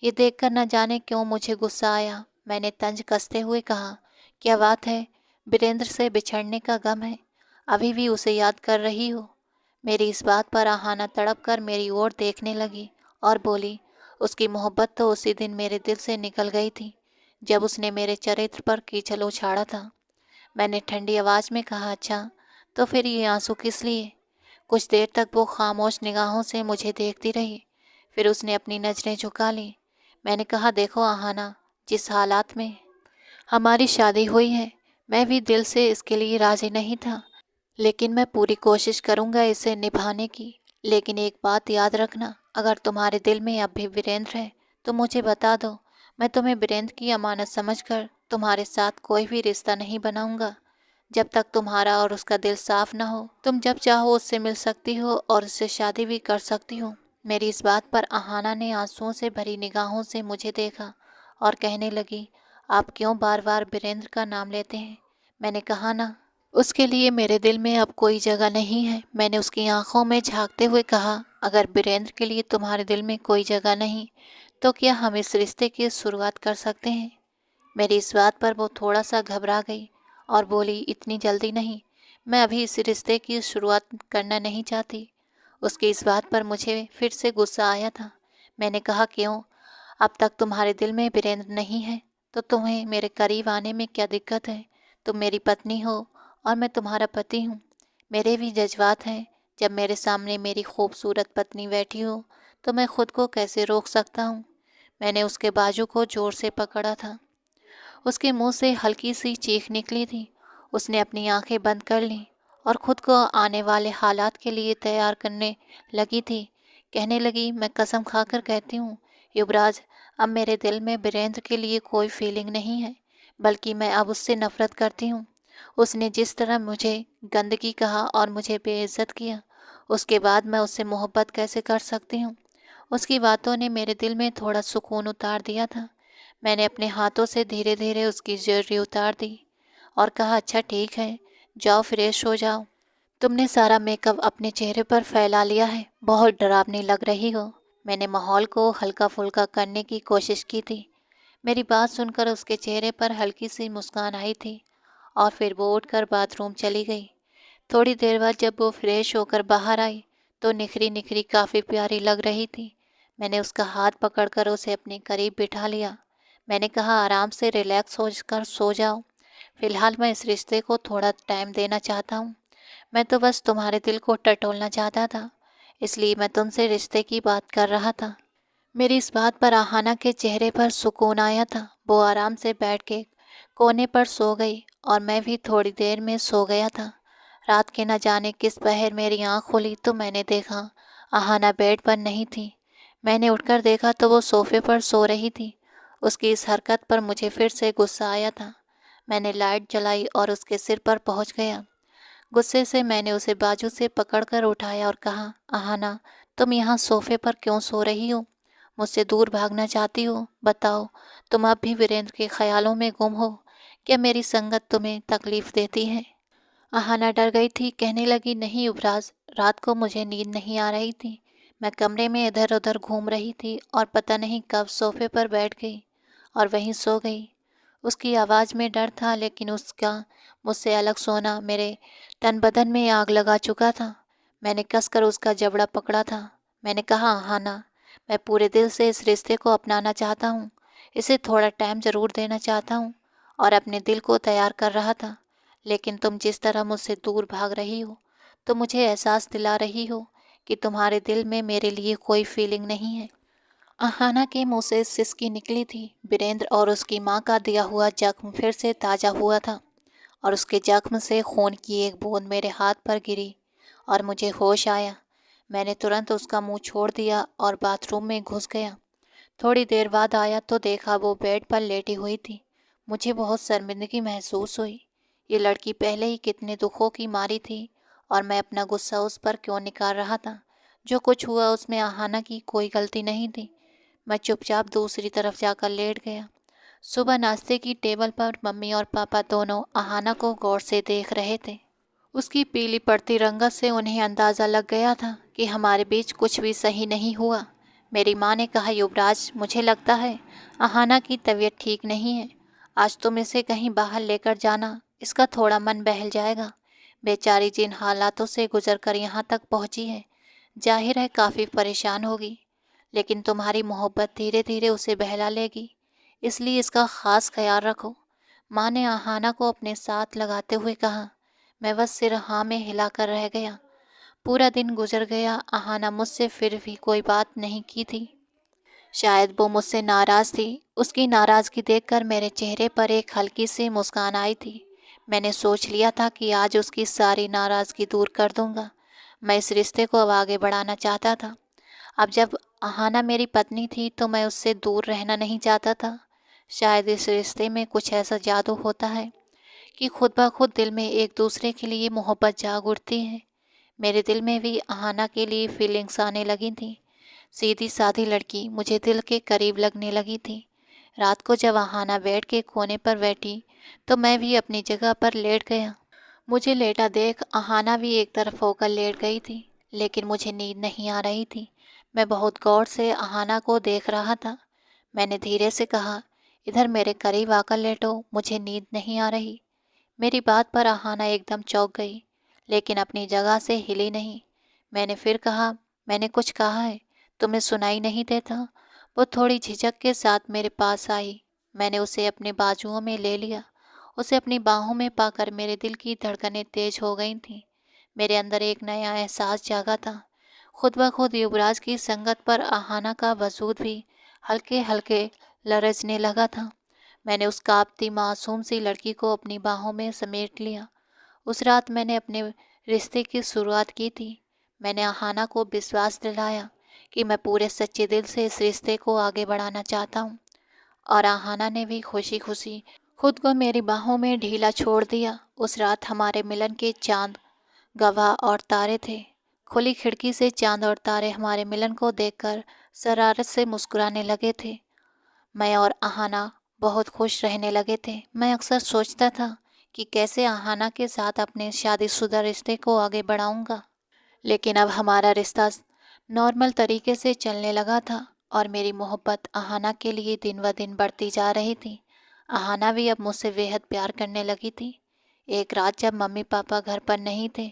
ये देखकर न जाने क्यों मुझे गुस्सा आया। मैंने तंज कसते हुए कहा, क्या बात है? वीरेंद्र से बिछड़ने का गम है? अभी भी उसे याद कर रही हो? मेरी इस बात पर आहाना तड़प कर मेरी ओर देखने लगी और बोली, उसकी मोहब्बत तो उसी दिन मेरे दिल से निकल गई थी जब उसने मेरे चरित्र पर कीचड़ उछाड़ा था। मैंने ठंडी आवाज़ में कहा, अच्छा तो फिर ये आंसू किस लिए? कुछ देर तक वो खामोश निगाहों से मुझे देखती रही, फिर उसने अपनी नज़रें झुका ली। मैंने कहा, देखो आहाना, जिस हालात में हमारी शादी हुई है, मैं भी दिल से इसके लिए राज़ी नहीं था, लेकिन मैं पूरी कोशिश करूँगा इसे निभाने की। लेकिन एक बात याद रखना, अगर तुम्हारे दिल में अब भी वीरेंद्र है तो मुझे बता दो। मैं तुम्हें वीरेंद्र की अमानत समझकर तुम्हारे साथ कोई भी रिश्ता नहीं बनाऊंगा। जब तक तुम्हारा और उसका दिल साफ ना हो, तुम जब चाहो उससे मिल सकती हो और उससे शादी भी कर सकती हो। मेरी इस बात पर आहाना ने आंसुओं से भरी निगाहों से मुझे देखा और कहने लगी, आप क्यों बार बार वीरेंद्र का नाम लेते हैं? मैंने कहा ना, उसके लिए मेरे दिल में अब कोई जगह नहीं है। मैंने उसकी आंखों में झांकते हुए कहा, अगर वीरेंद्र के लिए तुम्हारे दिल में कोई जगह नहीं, तो क्या हम इस रिश्ते की शुरुआत कर सकते हैं? मेरी इस बात पर वो थोड़ा सा घबरा गई और बोली, इतनी जल्दी नहीं, मैं अभी इस रिश्ते की शुरुआत करना नहीं चाहती। उसकी इस बात पर मुझे फिर से गुस्सा आया था। मैंने कहा, क्यों? अब तक तुम्हारे दिल में वीरेंद्र नहीं है तो तुम्हें मेरे करीब आने में क्या दिक्कत है? तुम मेरी पत्नी हो और मैं तुम्हारा पति हूँ। मेरे भी जज्बात हैं। जब मेरे सामने मेरी खूबसूरत पत्नी बैठी हो तो मैं खुद को कैसे रोक सकता हूँ? मैंने उसके बाजू को ज़ोर से पकड़ा था। उसके मुंह से हल्की सी चीख निकली थी। उसने अपनी आंखें बंद कर लीं और खुद को आने वाले हालात के लिए तैयार करने लगी थी। कहने लगी, मैं कसम खाकर कहती हूँ युवराज, अब मेरे दिल में वीरेंद्र के लिए कोई फीलिंग नहीं है, बल्कि मैं अब उससे नफरत करती हूँ। उसने जिस तरह मुझे गंदगी कहा और मुझे बेइज्जत किया, उसके बाद मैं उससे मोहब्बत कैसे कर सकती हूँ? उसकी बातों ने मेरे दिल में थोड़ा सुकून उतार दिया था। मैंने अपने हाथों से धीरे धीरे उसकी ज्वेलरी उतार दी और कहा, अच्छा ठीक है, जाओ फ्रेश हो जाओ। तुमने सारा मेकअप अपने चेहरे पर फैला लिया है, बहुत डरावनी लग रही हो। मैंने माहौल को हल्का फुल्का करने की कोशिश की थी। मेरी बात सुनकर उसके चेहरे पर हल्की सी मुस्कान आई थी और फिर वो उठकर बाथरूम चली गई। थोड़ी देर बाद जब वो फ्रेश होकर बाहर आई तो निखरी निखरी काफ़ी प्यारी लग रही थी। मैंने उसका हाथ पकड़कर उसे अपने करीब बिठा लिया। मैंने कहा, आराम से रिलैक्स हो कर सो जाओ। फिलहाल मैं इस रिश्ते को थोड़ा टाइम देना चाहता हूँ। मैं तो बस तुम्हारे दिल को टटोलना चाहता था, इसलिए मैं तुमसे रिश्ते की बात कर रहा था। मेरी इस बात पर आहाना के चेहरे पर सुकून आया था। वो आराम से बैठ के कोने पर सो गई और मैं भी थोड़ी देर में सो गया था। रात के न जाने किस पहर मेरी आँख खुली तो मैंने देखा आहाना बेड पर नहीं थी। मैंने उठकर देखा तो वो सोफे पर सो रही थी। उसकी इस हरकत पर मुझे फिर से गुस्सा आया था। मैंने लाइट जलाई और उसके सिर पर पहुंच गया। गुस्से से मैंने उसे बाजू से पकड़कर उठाया और कहा, आहाना, तुम यहाँ सोफे पर क्यों सो रही हो? मुझसे दूर भागना चाहती हो? बताओ, तुम अब भी वीरेंद्र के ख्यालों में गुम हो? क्या मेरी संगत तुम्हें तकलीफ देती है? आहाना डर गई थी, कहने लगी, नहीं युवराज, रात को मुझे नींद नहीं आ रही थी। मैं कमरे में इधर उधर घूम रही थी और पता नहीं कब सोफे पर बैठ गई और वहीं सो गई। उसकी आवाज़ में डर था, लेकिन उसका मुझसे अलग सोना मेरे तन बदन में आग लगा चुका था। मैंने कसकर उसका जबड़ा पकड़ा था। मैंने कहा, आहाना, मैं पूरे दिल से इस रिश्ते को अपनाना चाहता हूँ। इसे थोड़ा टाइम ज़रूर देना चाहता हूँ और अपने दिल को तैयार कर रहा था। लेकिन तुम जिस तरह मुझसे दूर भाग रही हो तो मुझे एहसास दिला रही हो कि तुम्हारे दिल में मेरे लिए कोई फीलिंग नहीं है। आहाना के मुंह से सिसकी निकली थी। वीरेंद्र और उसकी माँ का दिया हुआ जख्म फिर से ताज़ा हुआ था और उसके जख्म से खून की एक बूंद मेरे हाथ पर गिरी और मुझे होश आया। मैंने तुरंत उसका मुंह छोड़ दिया और बाथरूम में घुस गया। थोड़ी देर बाद आया तो देखा वो बेड पर लेटी हुई थी। मुझे बहुत शर्मिंदगी महसूस हुई। ये लड़की पहले ही कितने दुखों की मारी थी और मैं अपना गुस्सा उस पर क्यों निकाल रहा था? जो कुछ हुआ उसमें आहाना की कोई गलती नहीं थी। मैं चुपचाप दूसरी तरफ जाकर लेट गया। सुबह नाश्ते की टेबल पर मम्मी और पापा दोनों अहाना को गौर से देख रहे थे। उसकी पीली पड़ती रंगत से उन्हें अंदाज़ा लग गया था कि हमारे बीच कुछ भी सही नहीं हुआ। मेरी माँ ने कहा, युवराज, मुझे लगता है अहाना की तबीयत ठीक नहीं है। आज तुम इसे कहीं बाहर लेकर जाना, इसका थोड़ा मन बहल जाएगा। बेचारी जिन हालातों से गुजर कर यहाँ तक पहुँची है, जाहिर है काफ़ी परेशान होगी, लेकिन तुम्हारी मोहब्बत धीरे धीरे उसे बहला लेगी, इसलिए इसका ख़ास ख्याल रखो। माँ ने अहाना को अपने साथ लगाते हुए कहा। मैं बस सिर हाँ में हिलाकर रह गया। पूरा दिन गुजर गया, अहाना मुझसे फिर भी कोई बात नहीं की थी। शायद वो मुझसे नाराज़ थी। उसकी नाराज़गी देखकर मेरे चेहरे पर एक हल्की सी मुस्कान आई थी। मैंने सोच लिया था कि आज उसकी सारी नाराज़गी दूर कर दूंगा। मैं इस रिश्ते को अब आगे बढ़ाना चाहता था। अब जब अहाना मेरी पत्नी थी तो मैं उससे दूर रहना नहीं चाहता था। शायद इस रिश्ते में कुछ ऐसा जादू होता है कि खुद ब खुद दिल में एक दूसरे के लिए मोहब्बत जाग उठती है। मेरे दिल में भी अहाना के लिए फीलिंग्स आने लगी थी। सीधी सादी लड़की मुझे दिल के करीब लगने लगी थी। रात को जब अहाना बेड के कोने पर बैठी तो मैं भी अपनी जगह पर लेट गया। मुझे लेटा देख अहाना भी एक तरफ होकर लेट गई थी, लेकिन मुझे नींद नहीं आ रही थी। मैं बहुत गौर से अहाना को देख रहा था। मैंने धीरे से कहा, इधर मेरे करीब आकर लेटो, मुझे नींद नहीं आ रही। मेरी बात पर अहाना एकदम चौंक गई, लेकिन अपनी जगह से हिली नहीं। मैंने फिर कहा, मैंने कुछ कहा है, तुम्हें सुनाई नहीं देता? वो थोड़ी झिझक के साथ मेरे पास आई। मैंने उसे अपने बाजुओं में ले लिया। उसे अपनी बाहों में पाकर मेरे दिल की धड़कनें तेज हो गई थीं। मेरे अंदर एक नया एहसास जागा था। खुद ब खुद युवराज की संगत पर अहाना का वजूद भी हल्के हल्के लरजने लगा था। मैंने उस कांपती मासूम सी लड़की को अपनी बाहों में समेट लिया। उस रात मैंने अपने रिश्ते की शुरुआत की थी। मैंने अहाना को विश्वास दिलाया कि मैं पूरे सच्चे दिल से इस रिश्ते को आगे बढ़ाना चाहता हूँ, और अहाना ने भी खुशी खुशी खुद को मेरी बाहों में ढीला छोड़ दिया। उस रात हमारे मिलन के चांद, गवाह और तारे थे। खुली खिड़की से चांद और तारे हमारे मिलन को देखकर शरारत से मुस्कुराने लगे थे। मैं और अहाना बहुत खुश रहने लगे थे। मैं अक्सर सोचता था कि कैसे अहाना के साथ अपने शादीशुदा रिश्ते को आगे बढ़ाऊंगा, लेकिन अब हमारा रिश्ता नॉर्मल तरीके से चलने लगा था और मेरी मोहब्बत अहाना के लिए दिन ब दिन बढ़ती जा रही थी। अहाना भी अब मुझसे बेहद प्यार करने लगी थी। एक रात जब मम्मी पापा घर पर नहीं थे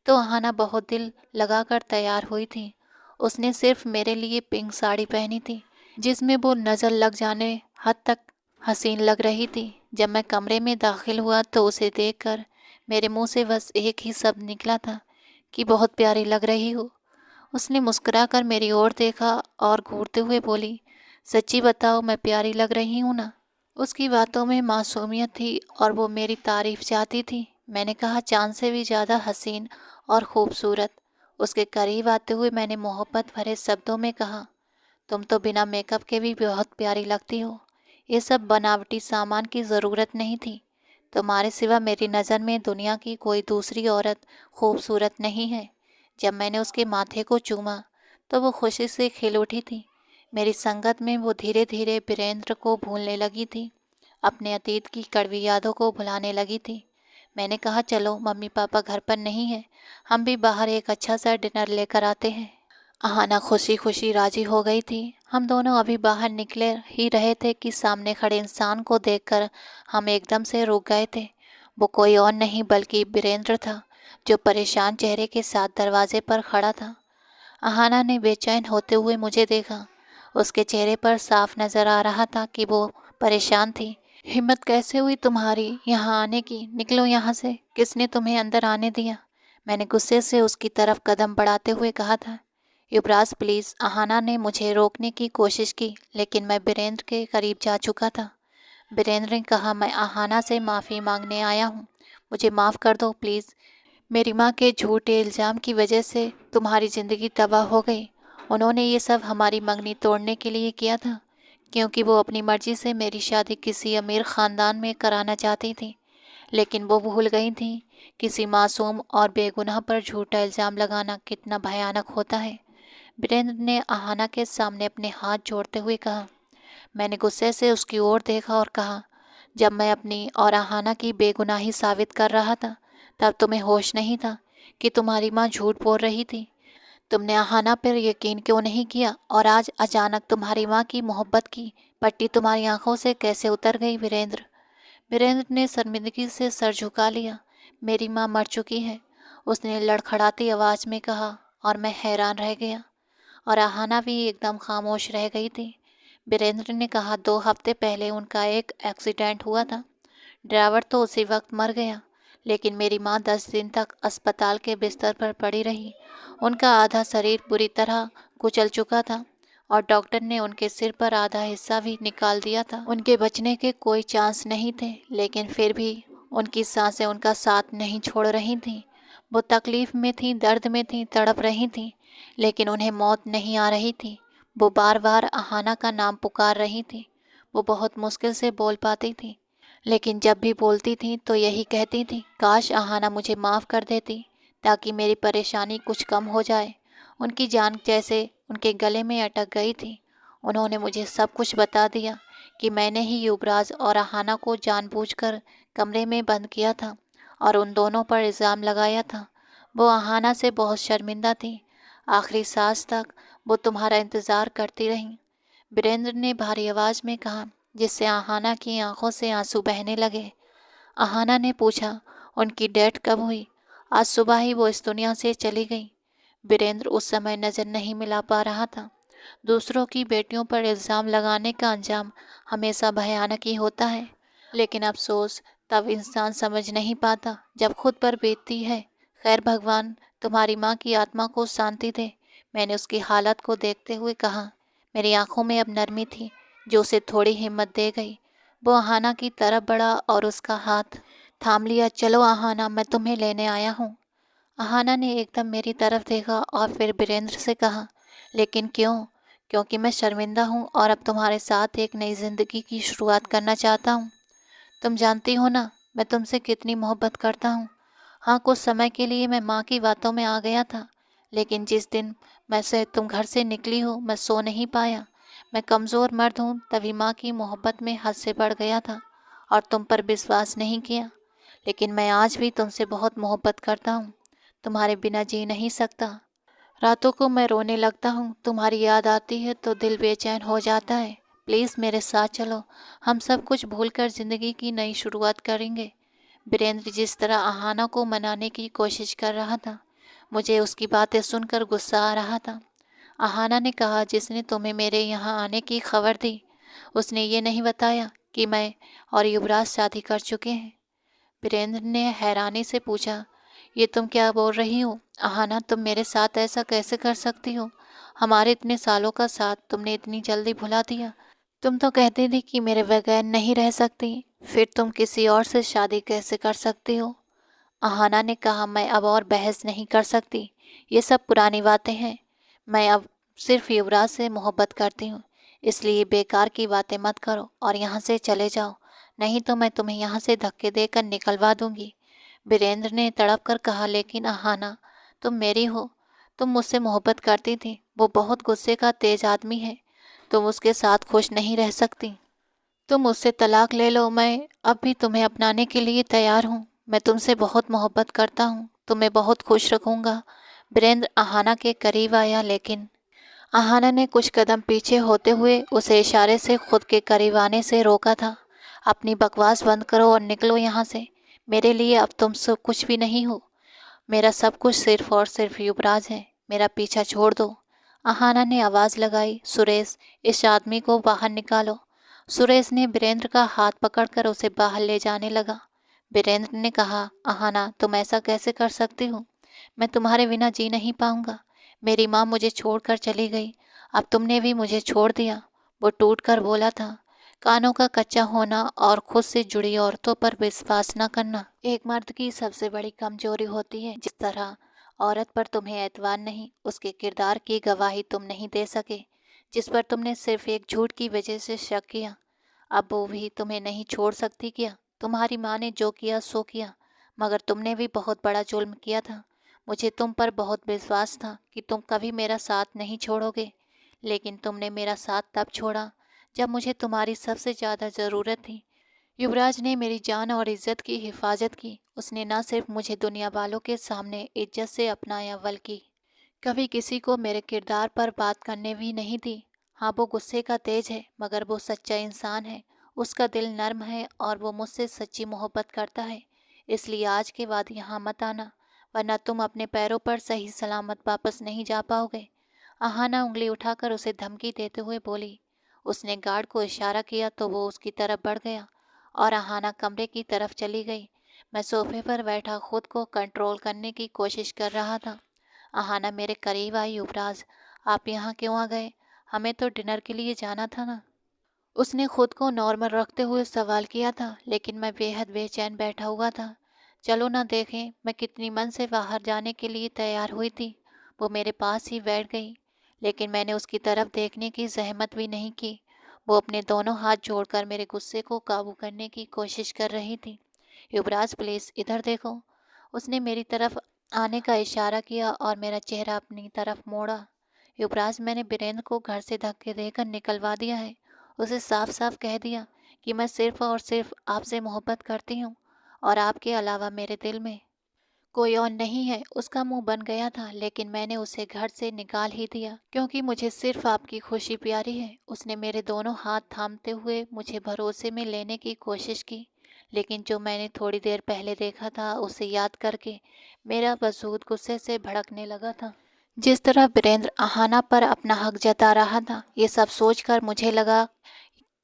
तो अहाना बहुत दिल लगाकर तैयार हुई थी। उसने सिर्फ मेरे लिए पिंक साड़ी पहनी थी, जिसमें वो नज़र लग जाने हद तक हसीन लग रही थी। जब मैं कमरे में दाखिल हुआ तो उसे देखकर मेरे मुंह से बस एक ही शब्द निकला था कि बहुत प्यारी लग रही हो। उसने मुस्कुराकर मेरी ओर देखा और घूरते हुए बोली, सच्ची बताओ, मैं प्यारी लग रही हूँ ना? उसकी बातों में मासूमियत थी और वो मेरी तारीफ चाहती थी। मैंने कहा, चांद से भी ज़्यादा हसीन और खूबसूरत। उसके करीब आते हुए मैंने मोहब्बत भरे शब्दों में कहा, तुम तो बिना मेकअप के भी बहुत प्यारी लगती हो। ये सब बनावटी सामान की ज़रूरत नहीं थी। तुम्हारे सिवा मेरी नज़र में दुनिया की कोई दूसरी औरत खूबसूरत नहीं है। जब मैंने उसके माथे को चूमा तो वो खुशी से खिल उठी थी। मेरी संगत में वो धीरे धीरे वीरेंद्र को भूलने लगी थी, अपने अतीत की कड़वी यादों को भुलाने लगी थी। मैंने कहा, चलो, मम्मी पापा घर पर नहीं है, हम भी बाहर एक अच्छा सा डिनर लेकर आते हैं। अहाना खुशी खुशी राजी हो गई थी। हम दोनों अभी बाहर निकले ही रहे थे कि सामने खड़े इंसान को देखकर हम एकदम से रुक गए थे। वो कोई और नहीं बल्कि वीरेंद्र था, जो परेशान चेहरे के साथ दरवाजे पर खड़ा था। अहाना ने बेचैन होते हुए मुझे देखा। उसके चेहरे पर साफ नज़र आ रहा था कि वो परेशान थी। हिम्मत कैसे हुई तुम्हारी यहाँ आने की? निकलो यहाँ से, किसने तुम्हें अंदर आने दिया? मैंने गुस्से से उसकी तरफ कदम बढ़ाते हुए कहा था। युवराज प्लीज़, अहाना ने मुझे रोकने की कोशिश की, लेकिन मैं वीरेंद्र के करीब जा चुका था। वीरेंद्र ने कहा, मैं अहाना से माफ़ी मांगने आया हूँ, मुझे माफ़ कर दो प्लीज़। मेरी माँ के झूठे इल्ज़ाम की वजह से तुम्हारी ज़िंदगी तबाह हो गई। उन्होंने ये सब हमारी मंगनी तोड़ने के लिए किया था, क्योंकि वो अपनी मर्ज़ी से मेरी शादी किसी अमीर ख़ानदान में कराना चाहती थी। लेकिन वो भूल गई थी किसी मासूम और बेगुनाह पर झूठा इल्ज़ाम लगाना कितना भयानक होता है। वीरेंद्र ने अहाना के सामने अपने हाथ जोड़ते हुए कहा, मैंने गुस्से से उसकी ओर देखा और कहा, जब मैं अपनी और आहाना की बेगुनाही साबित कर रहा था तब तुम्हें होश नहीं था कि तुम्हारी माँ झूठ बोल रही थी? तुमने आहाना पर यकीन क्यों नहीं किया और आज अचानक तुम्हारी माँ की मोहब्बत की पट्टी तुम्हारी आंखों से कैसे उतर गई वीरेंद्र? वीरेंद्र ने शर्मिंदगी से सर झुका लिया। मेरी माँ मर चुकी है, उसने लड़खड़ाती आवाज में कहा, और मैं हैरान रह गया। और आहाना भी एकदम खामोश रह गई थी। वीरेंद्र ने कहा, 2 हफ्ते पहले उनका एक एक्सीडेंट हुआ था। ड्राइवर तो उसी वक्त मर गया, लेकिन मेरी माँ 10 दिन तक अस्पताल के बिस्तर पर पड़ी रही। उनका आधा शरीर बुरी तरह कुचल चुका था और डॉक्टर ने उनके सिर पर आधा हिस्सा भी निकाल दिया था। उनके बचने के कोई चांस नहीं थे, लेकिन फिर भी उनकी सांसें उनका साथ नहीं छोड़ रही थीं। वो तकलीफ में थीं, दर्द में थीं, तड़प रही थीं, लेकिन उन्हें मौत नहीं आ रही थी। वो बार बार आहाना का नाम पुकार रही थी। वो बहुत मुश्किल से बोल पाती थी, लेकिन जब भी बोलती थी तो यही कहती थी, काश आहाना मुझे माफ़ कर देती ताकि मेरी परेशानी कुछ कम हो जाए। उनकी जान जैसे उनके गले में अटक गई थी। उन्होंने मुझे सब कुछ बता दिया कि मैंने ही युवराज और आहाना को जानबूझकर कमरे में बंद किया था और उन दोनों पर इल्ज़ाम लगाया था। वो आहाना से बहुत शर्मिंदा थी। आखिरी सांस तक वो तुम्हारा इंतज़ार करती रहीं। वीरेंद्र ने भारी आवाज़ में कहा, जिससे आहाना की आंखों से आंसू बहने लगे। आहाना ने पूछा, उनकी डेथ कब हुई? आज सुबह ही वो इस दुनिया से चली गई। वीरेंद्र उस समय नज़र नहीं मिला पा रहा था। दूसरों की बेटियों पर इल्ज़ाम लगाने का अंजाम हमेशा भयानक ही होता है, लेकिन अफसोस तब इंसान समझ नहीं पाता जब खुद पर बीतती है। खैर, भगवान तुम्हारी माँ की आत्मा को शांति दे। मैंने उसकी हालत को देखते हुए कहा। मेरी आंखों में अब नरमी थी जो उसे थोड़ी हिम्मत दे गई। वो आहाना की तरफ बढ़ा और उसका हाथ थाम लिया। चलो आहाना, मैं तुम्हें लेने आया हूँ। आहाना ने एकदम मेरी तरफ देखा और फिर वीरेंद्र से कहा, लेकिन क्यों? क्योंकि मैं शर्मिंदा हूँ और अब तुम्हारे साथ एक नई जिंदगी की शुरुआत करना चाहता हूँ। तुम जानती हो ना मैं तुमसे कितनी मोहब्बत करता हूँ। हाँ, कुछ समय के लिए मैं माँ की बातों में आ गया था, लेकिन जिस दिन तुम घर से निकली हो मैं सो नहीं पाया। मैं कमज़ोर मर्द हूँ, तभी माँ की मोहब्बत में हद से बढ़ गया था और तुम पर विश्वास नहीं किया। लेकिन मैं आज भी तुमसे बहुत मोहब्बत करता हूँ। तुम्हारे बिना जी नहीं सकता। रातों को मैं रोने लगता हूँ, तुम्हारी याद आती है तो दिल बेचैन हो जाता है। प्लीज़ मेरे साथ चलो, हम सब कुछ भूलकर ज़िंदगी की नई शुरुआत करेंगे। वीरेंद्र जिस तरह आहाना को मनाने की कोशिश कर रहा था, मुझे उसकी बातें सुनकर गुस्सा आ रहा था। आहाना ने कहा, जिसने तुम्हें मेरे यहाँ आने की खबर दी उसने ये नहीं बताया कि मैं और युवराज शादी कर चुके हैं। वीरेंद्र ने हैरानी से पूछा, ये तुम क्या बोल रही हो आहाना? तुम मेरे साथ ऐसा कैसे कर सकती हो? हमारे इतने सालों का साथ तुमने इतनी जल्दी भुला दिया। तुम तो कहती थी कि मेरे बगैर नहीं रह सकती, फिर तुम किसी और से शादी कैसे कर सकती हो? आहाना ने कहा, मैं अब और बहस नहीं कर सकती। ये सब पुरानी बातें हैं। मैं अब सिर्फ युवराज से मोहब्बत करती हूँ, इसलिए बेकार की बातें मत करो और यहाँ से चले जाओ, नहीं तो मैं तुम्हें यहाँ से धक्के देकर निकलवा दूंगी। वीरेंद्र ने तड़प कर कहा, लेकिन आहाना, तुम मेरी हो, तुम मुझसे मोहब्बत करती थी। वो बहुत गुस्से का तेज आदमी है, तुम उसके साथ खुश नहीं रह सकती। तुम उससे तलाक ले लो, मैं अब भी तुम्हें अपनाने के लिए तैयार हूँ। मैं तुमसे बहुत मोहब्बत करता हूँ, तुम्हें बहुत खुश रखूँगा। वीरेंद्र आहाना के करीब आया, लेकिन आहाना ने कुछ कदम पीछे होते हुए उसे इशारे से खुद के करीब आने से रोका था। अपनी बकवास बंद करो और निकलो यहाँ से। मेरे लिए अब तुम सब कुछ भी नहीं हो। मेरा सब कुछ सिर्फ और सिर्फ युवराज है। मेरा पीछा छोड़ दो। आहाना ने आवाज़ लगाई, सुरेश, इस आदमी को बाहर निकालो। सुरेश ने वीरेंद्र का हाथ पकड़कर उसे बाहर ले जाने लगा। वीरेंद्र ने कहा, आहाना, तुम ऐसा कैसे कर सकती हो? मैं तुम्हारे बिना जी नहीं पाऊंगा। मेरी माँ मुझे छोड़कर चली गई, अब तुमने भी मुझे छोड़ दिया। वो टूट कर बोला था। कानों का कच्चा होना और खुद से जुड़ी औरतों पर विश्वास न करना एक मर्द की सबसे बड़ी कमजोरी होती है। जिस तरह औरत पर तुम्हें एतबार नहीं, उसके किरदार की गवाही तुम नहीं दे सके, जिस पर तुमने सिर्फ एक झूठ की वजह से शक किया, अब वो भी तुम्हें नहीं छोड़ सकती क्या? तुम्हारी माँ ने जो किया सो किया, मगर तुमने भी बहुत बड़ा जुल्म किया था। मुझे तुम पर बहुत विश्वास था कि तुम कभी मेरा साथ नहीं छोड़ोगे, लेकिन तुमने मेरा साथ तब छोड़ा जब मुझे तुम्हारी सबसे ज़्यादा ज़रूरत थी। युवराज ने मेरी जान और इज्जत की हिफाजत की। उसने न सिर्फ मुझे दुनिया वालों के सामने इज्जत से अपनाया, बल्कि कभी किसी को मेरे किरदार पर बात करने भी नहीं दी। हाँ, वो गुस्से का तेज है, मगर वो सच्चा इंसान है। उसका दिल नर्म है और वो मुझसे सच्ची मोहब्बत करता है। इसलिए आज के बाद यहाँ मत आना, वरना तुम अपने पैरों पर सही सलामत वापस नहीं जा पाओगे। आहाना उंगली उठाकर उसे धमकी देते हुए बोली। उसने गार्ड को इशारा किया तो वो उसकी तरफ बढ़ गया और आहाना कमरे की तरफ चली गई। मैं सोफे पर बैठा खुद को कंट्रोल करने की कोशिश कर रहा था। आहाना मेरे करीब आई। युवराज, आप यहाँ क्यों आ गए? हमें तो डिनर के लिए जाना था ना। उसने खुद को नॉर्मल रखते हुए सवाल किया था, लेकिन मैं बेहद बेचैन बैठा हुआ था। चलो ना देखें। मैं कितनी मन से बाहर जाने के लिए तैयार हुई थी। वो मेरे पास ही बैठ गई, लेकिन मैंने उसकी तरफ देखने की जहमत भी नहीं की। वो अपने दोनों हाथ जोड़कर मेरे गुस्से को काबू करने की कोशिश कर रही थी। युवराज, प्लीज़ इधर देखो। उसने मेरी तरफ आने का इशारा किया और मेरा चेहरा अपनी तरफ मोड़ा। युवराज, मैंने बीरेंद्र को घर से धक्के देकर निकलवा दिया है। उसे साफ साफ कह दिया कि मैं सिर्फ और सिर्फ आपसे मोहब्बत करती हूँ और आपके अलावा मेरे दिल में कोई और नहीं है। उसका मुंह बन गया था, लेकिन मैंने उसे घर से निकाल ही दिया, क्योंकि मुझे सिर्फ आपकी खुशी प्यारी है। उसने मेरे दोनों हाथ थामते हुए मुझे भरोसे में लेने की कोशिश की, लेकिन जो मैंने थोड़ी देर पहले देखा था उसे याद करके मेरा वजूद गुस्से से भड़कने लगा था। जिस तरह वीरेंद्र आहाना पर अपना हक जता रहा था, ये सब सोचकर मुझे लगा,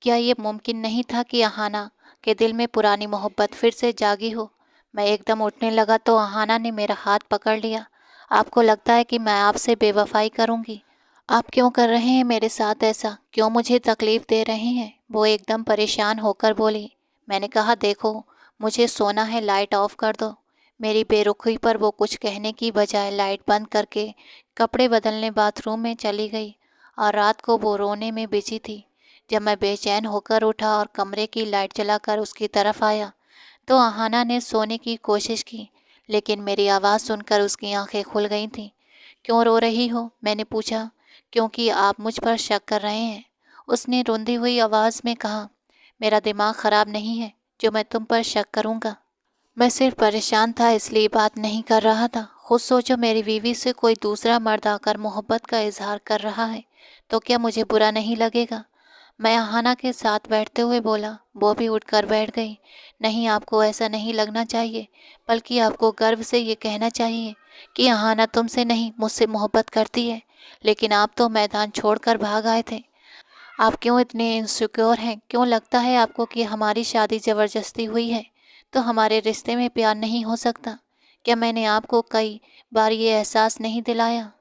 क्या ये मुमकिन नहीं था कि आहाना के दिल में पुरानी मोहब्बत फिर से जागी हो। मैं एकदम उठने लगा तो आहाना ने मेरा हाथ पकड़ लिया। आपको लगता है कि मैं आपसे बेवफाई करूंगी? आप क्यों कर रहे हैं मेरे साथ ऐसा? क्यों मुझे तकलीफ दे रहे हैं? वो एकदम परेशान होकर बोली। मैंने कहा, देखो, मुझे सोना है, लाइट ऑफ कर दो। मेरी बेरुखी पर वो कुछ कहने की बजाय लाइट बंद करके कपड़े बदलने बाथरूम में चली गई और रात को वो रोने में बिजी थी। जब मैं बेचैन होकर उठा और कमरे की लाइट जलाकर उसकी तरफ आया तो आहाना ने सोने की कोशिश की, लेकिन मेरी आवाज़ सुनकर उसकी आंखें खुल गई थीं। क्यों रो रही हो? मैंने पूछा। क्योंकि आप मुझ पर शक कर रहे हैं, उसने रोंदी हुई आवाज़ में कहा। मेरा दिमाग ख़राब नहीं है जो मैं तुम पर शक करूँगा। मैं सिर्फ परेशान था, इसलिए बात नहीं कर रहा था। खुद सोचो, मेरी बीवी से कोई दूसरा मर्द आकर मोहब्बत का इजहार कर रहा है तो क्या मुझे बुरा नहीं लगेगा? मैं आहाना के साथ बैठते हुए बोला। वो भी उठकर बैठ गई। नहीं, आपको ऐसा नहीं लगना चाहिए, बल्कि आपको गर्व से ये कहना चाहिए कि आहाना तुमसे नहीं, मुझसे मोहब्बत करती है। लेकिन आप तो मैदान छोड़कर भाग आए थे। आप क्यों इतने इनसिक्योर हैं? क्यों लगता है आपको कि हमारी शादी ज़बरदस्ती हुई है तो हमारे रिश्ते में प्यार नहीं हो सकता? क्या मैंने आपको कई बार ये एहसास नहीं दिलाया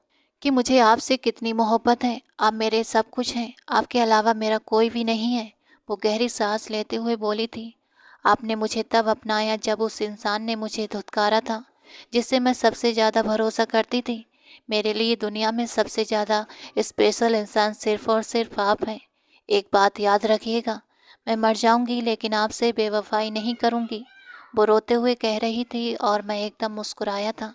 कि मुझे आपसे कितनी मोहब्बत है? आप मेरे सब कुछ हैं, आपके अलावा मेरा कोई भी नहीं है। वो गहरी सांस लेते हुए बोली थी। आपने मुझे तब अपनाया जब उस इंसान ने मुझे धुतकारा था जिससे मैं सबसे ज़्यादा भरोसा करती थी। मेरे लिए दुनिया में सबसे ज़्यादा स्पेशल इंसान सिर्फ और सिर्फ आप हैं। एक बात याद रखिएगा, मैं मर जाऊंगी लेकिन आपसे बेवफाई नहीं करूंगी। वो रोते हुए कह रही थी और मैं एकदम मुस्कुराया था।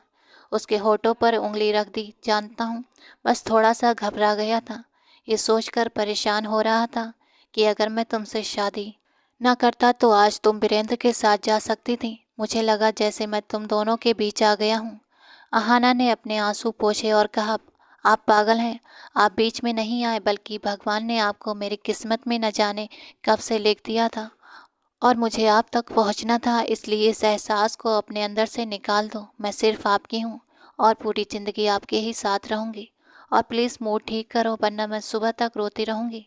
उसके होठों पर उंगली रख दी। जानता हूँ, बस थोड़ा सा घबरा गया था। ये सोचकर परेशान हो रहा था कि अगर मैं तुमसे शादी ना करता तो आज तुम वीरेंद्र के साथ जा सकती थी। मुझे लगा जैसे मैं तुम दोनों के बीच आ गया हूँ। आहाना ने अपने आंसू पोंछे और कहा, आप पागल हैं। आप बीच में नहीं आए, बल्कि भगवान ने आपको मेरी किस्मत में न जाने कब से लिख दिया था और मुझे आप तक पहुंचना था। इसलिए इस एहसास को अपने अंदर से निकाल दो। मैं सिर्फ आपकी हूँ और पूरी ज़िंदगी आपके ही साथ रहूँगी। और प्लीज़ मूड ठीक करो, वरना मैं सुबह तक रोती रहूँगी।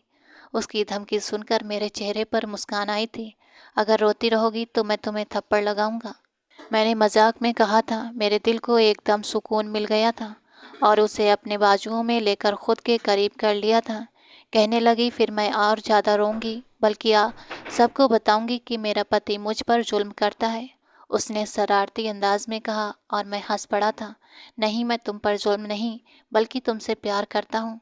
उसकी धमकी सुनकर मेरे चेहरे पर मुस्कान आई थी। अगर रोती रहोगी तो मैं तुम्हें थप्पड़ लगाऊंगा, मैंने मजाक में कहा था। मेरे दिल को एकदम सुकून मिल गया था और उसे अपने बाजुओं में लेकर खुद के करीब कर लिया था। कहने लगी, फिर मैं और ज़्यादा रोऊंगी, बल्कि सबको बताऊंगी कि मेरा पति मुझ पर जुल्म करता है। उसने शरारती अंदाज में कहा और मैं हंस पड़ा था। नहीं, मैं तुम पर जुल्म नहीं, बल्कि तुमसे प्यार करता हूँ।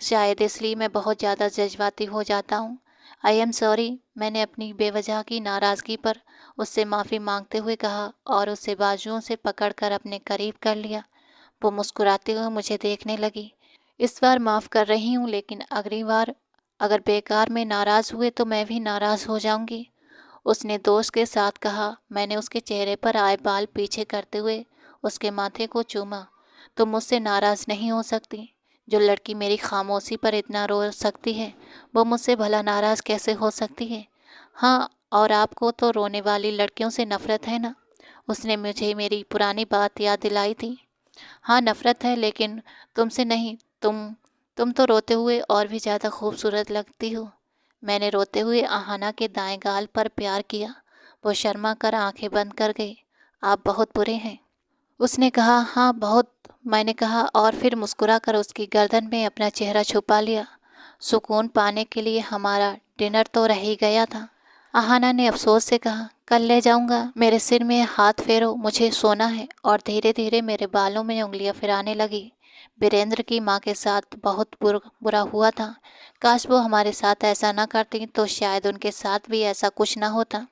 शायद इसलिए मैं बहुत ज़्यादा जज्बाती हो जाता हूँ। आई एम सॉरी, मैंने अपनी बेवजह की नाराज़गी पर उससे माफ़ी मांगते हुए कहा और उसे बाजुओं से पकड़कर अपने करीब कर लिया। वो मुस्कुराते हुए मुझे देखने लगी। इस बार माफ़ कर रही हूँ, लेकिन अगली बार अगर बेकार में नाराज़ हुए तो मैं भी नाराज़ हो जाऊंगी। उसने दोस्त के साथ कहा। मैंने उसके चेहरे पर आए बाल पीछे करते हुए उसके माथे को चूमा। तुम मुझसे नाराज़ नहीं हो सकती। जो लड़की मेरी खामोशी पर इतना रो सकती है वो मुझसे भला नाराज़ कैसे हो सकती है। हाँ, और आपको तो रोने वाली लड़कियों से नफ़रत है ना। उसने मुझे मेरी पुरानी बात याद दिलाई थी। हाँ, नफ़रत है, लेकिन तुमसे नहीं। तुम तो रोते हुए और भी ज़्यादा खूबसूरत लगती हो। मैंने रोते हुए आहाना के दाएं गाल पर प्यार किया। वो शर्मा कर आंखें बंद कर गई। आप बहुत बुरे हैं, उसने कहा। हाँ, बहुत, मैंने कहा, और फिर मुस्कुरा कर उसकी गर्दन में अपना चेहरा छुपा लिया। सुकून पाने के लिए हमारा डिनर तो रह ही गया था। आहाना ने अफसोस से कहा। कल ले जाऊंगा। मेरे सिर में हाथ फेरो, मुझे सोना है। और धीरे धीरे मेरे बालों में उंगलियां फिराने लगी। वीरेंद्र की माँ के साथ बहुत बुरा हुआ था। काश वो हमारे साथ ऐसा ना करती तो शायद उनके साथ भी ऐसा कुछ ना होता।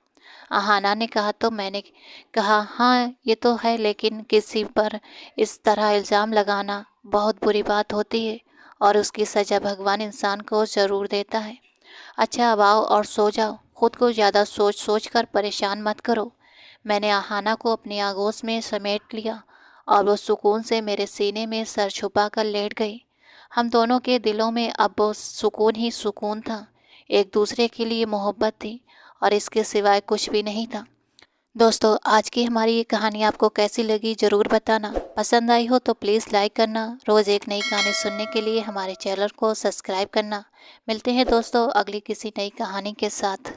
आहाना ने कहा। तो मैंने कहा, हाँ ये तो है, लेकिन किसी पर इस तरह इल्ज़ाम लगाना बहुत बुरी बात होती है और उसकी सज़ा भगवान इंसान को ज़रूर देता है। अच्छा, अब आओ और सो जाओ। खुद को ज़्यादा सोच सोच कर परेशान मत करो। मैंने आहाना को अपनी आगोश में समेट लिया और वो सुकून से मेरे सीने में सर छुपा कर लेट गई। हम दोनों के दिलों में अब वो सुकून ही सुकून था। एक दूसरे के लिए मोहब्बत थी और इसके सिवाय कुछ भी नहीं था। दोस्तों, आज की हमारी ये कहानी आपको कैसी लगी ज़रूर बताना। पसंद आई हो तो प्लीज़ लाइक करना। रोज़ एक नई कहानी सुनने के लिए हमारे चैनल को सब्सक्राइब करना। मिलते हैं दोस्तों अगली किसी नई कहानी के साथ।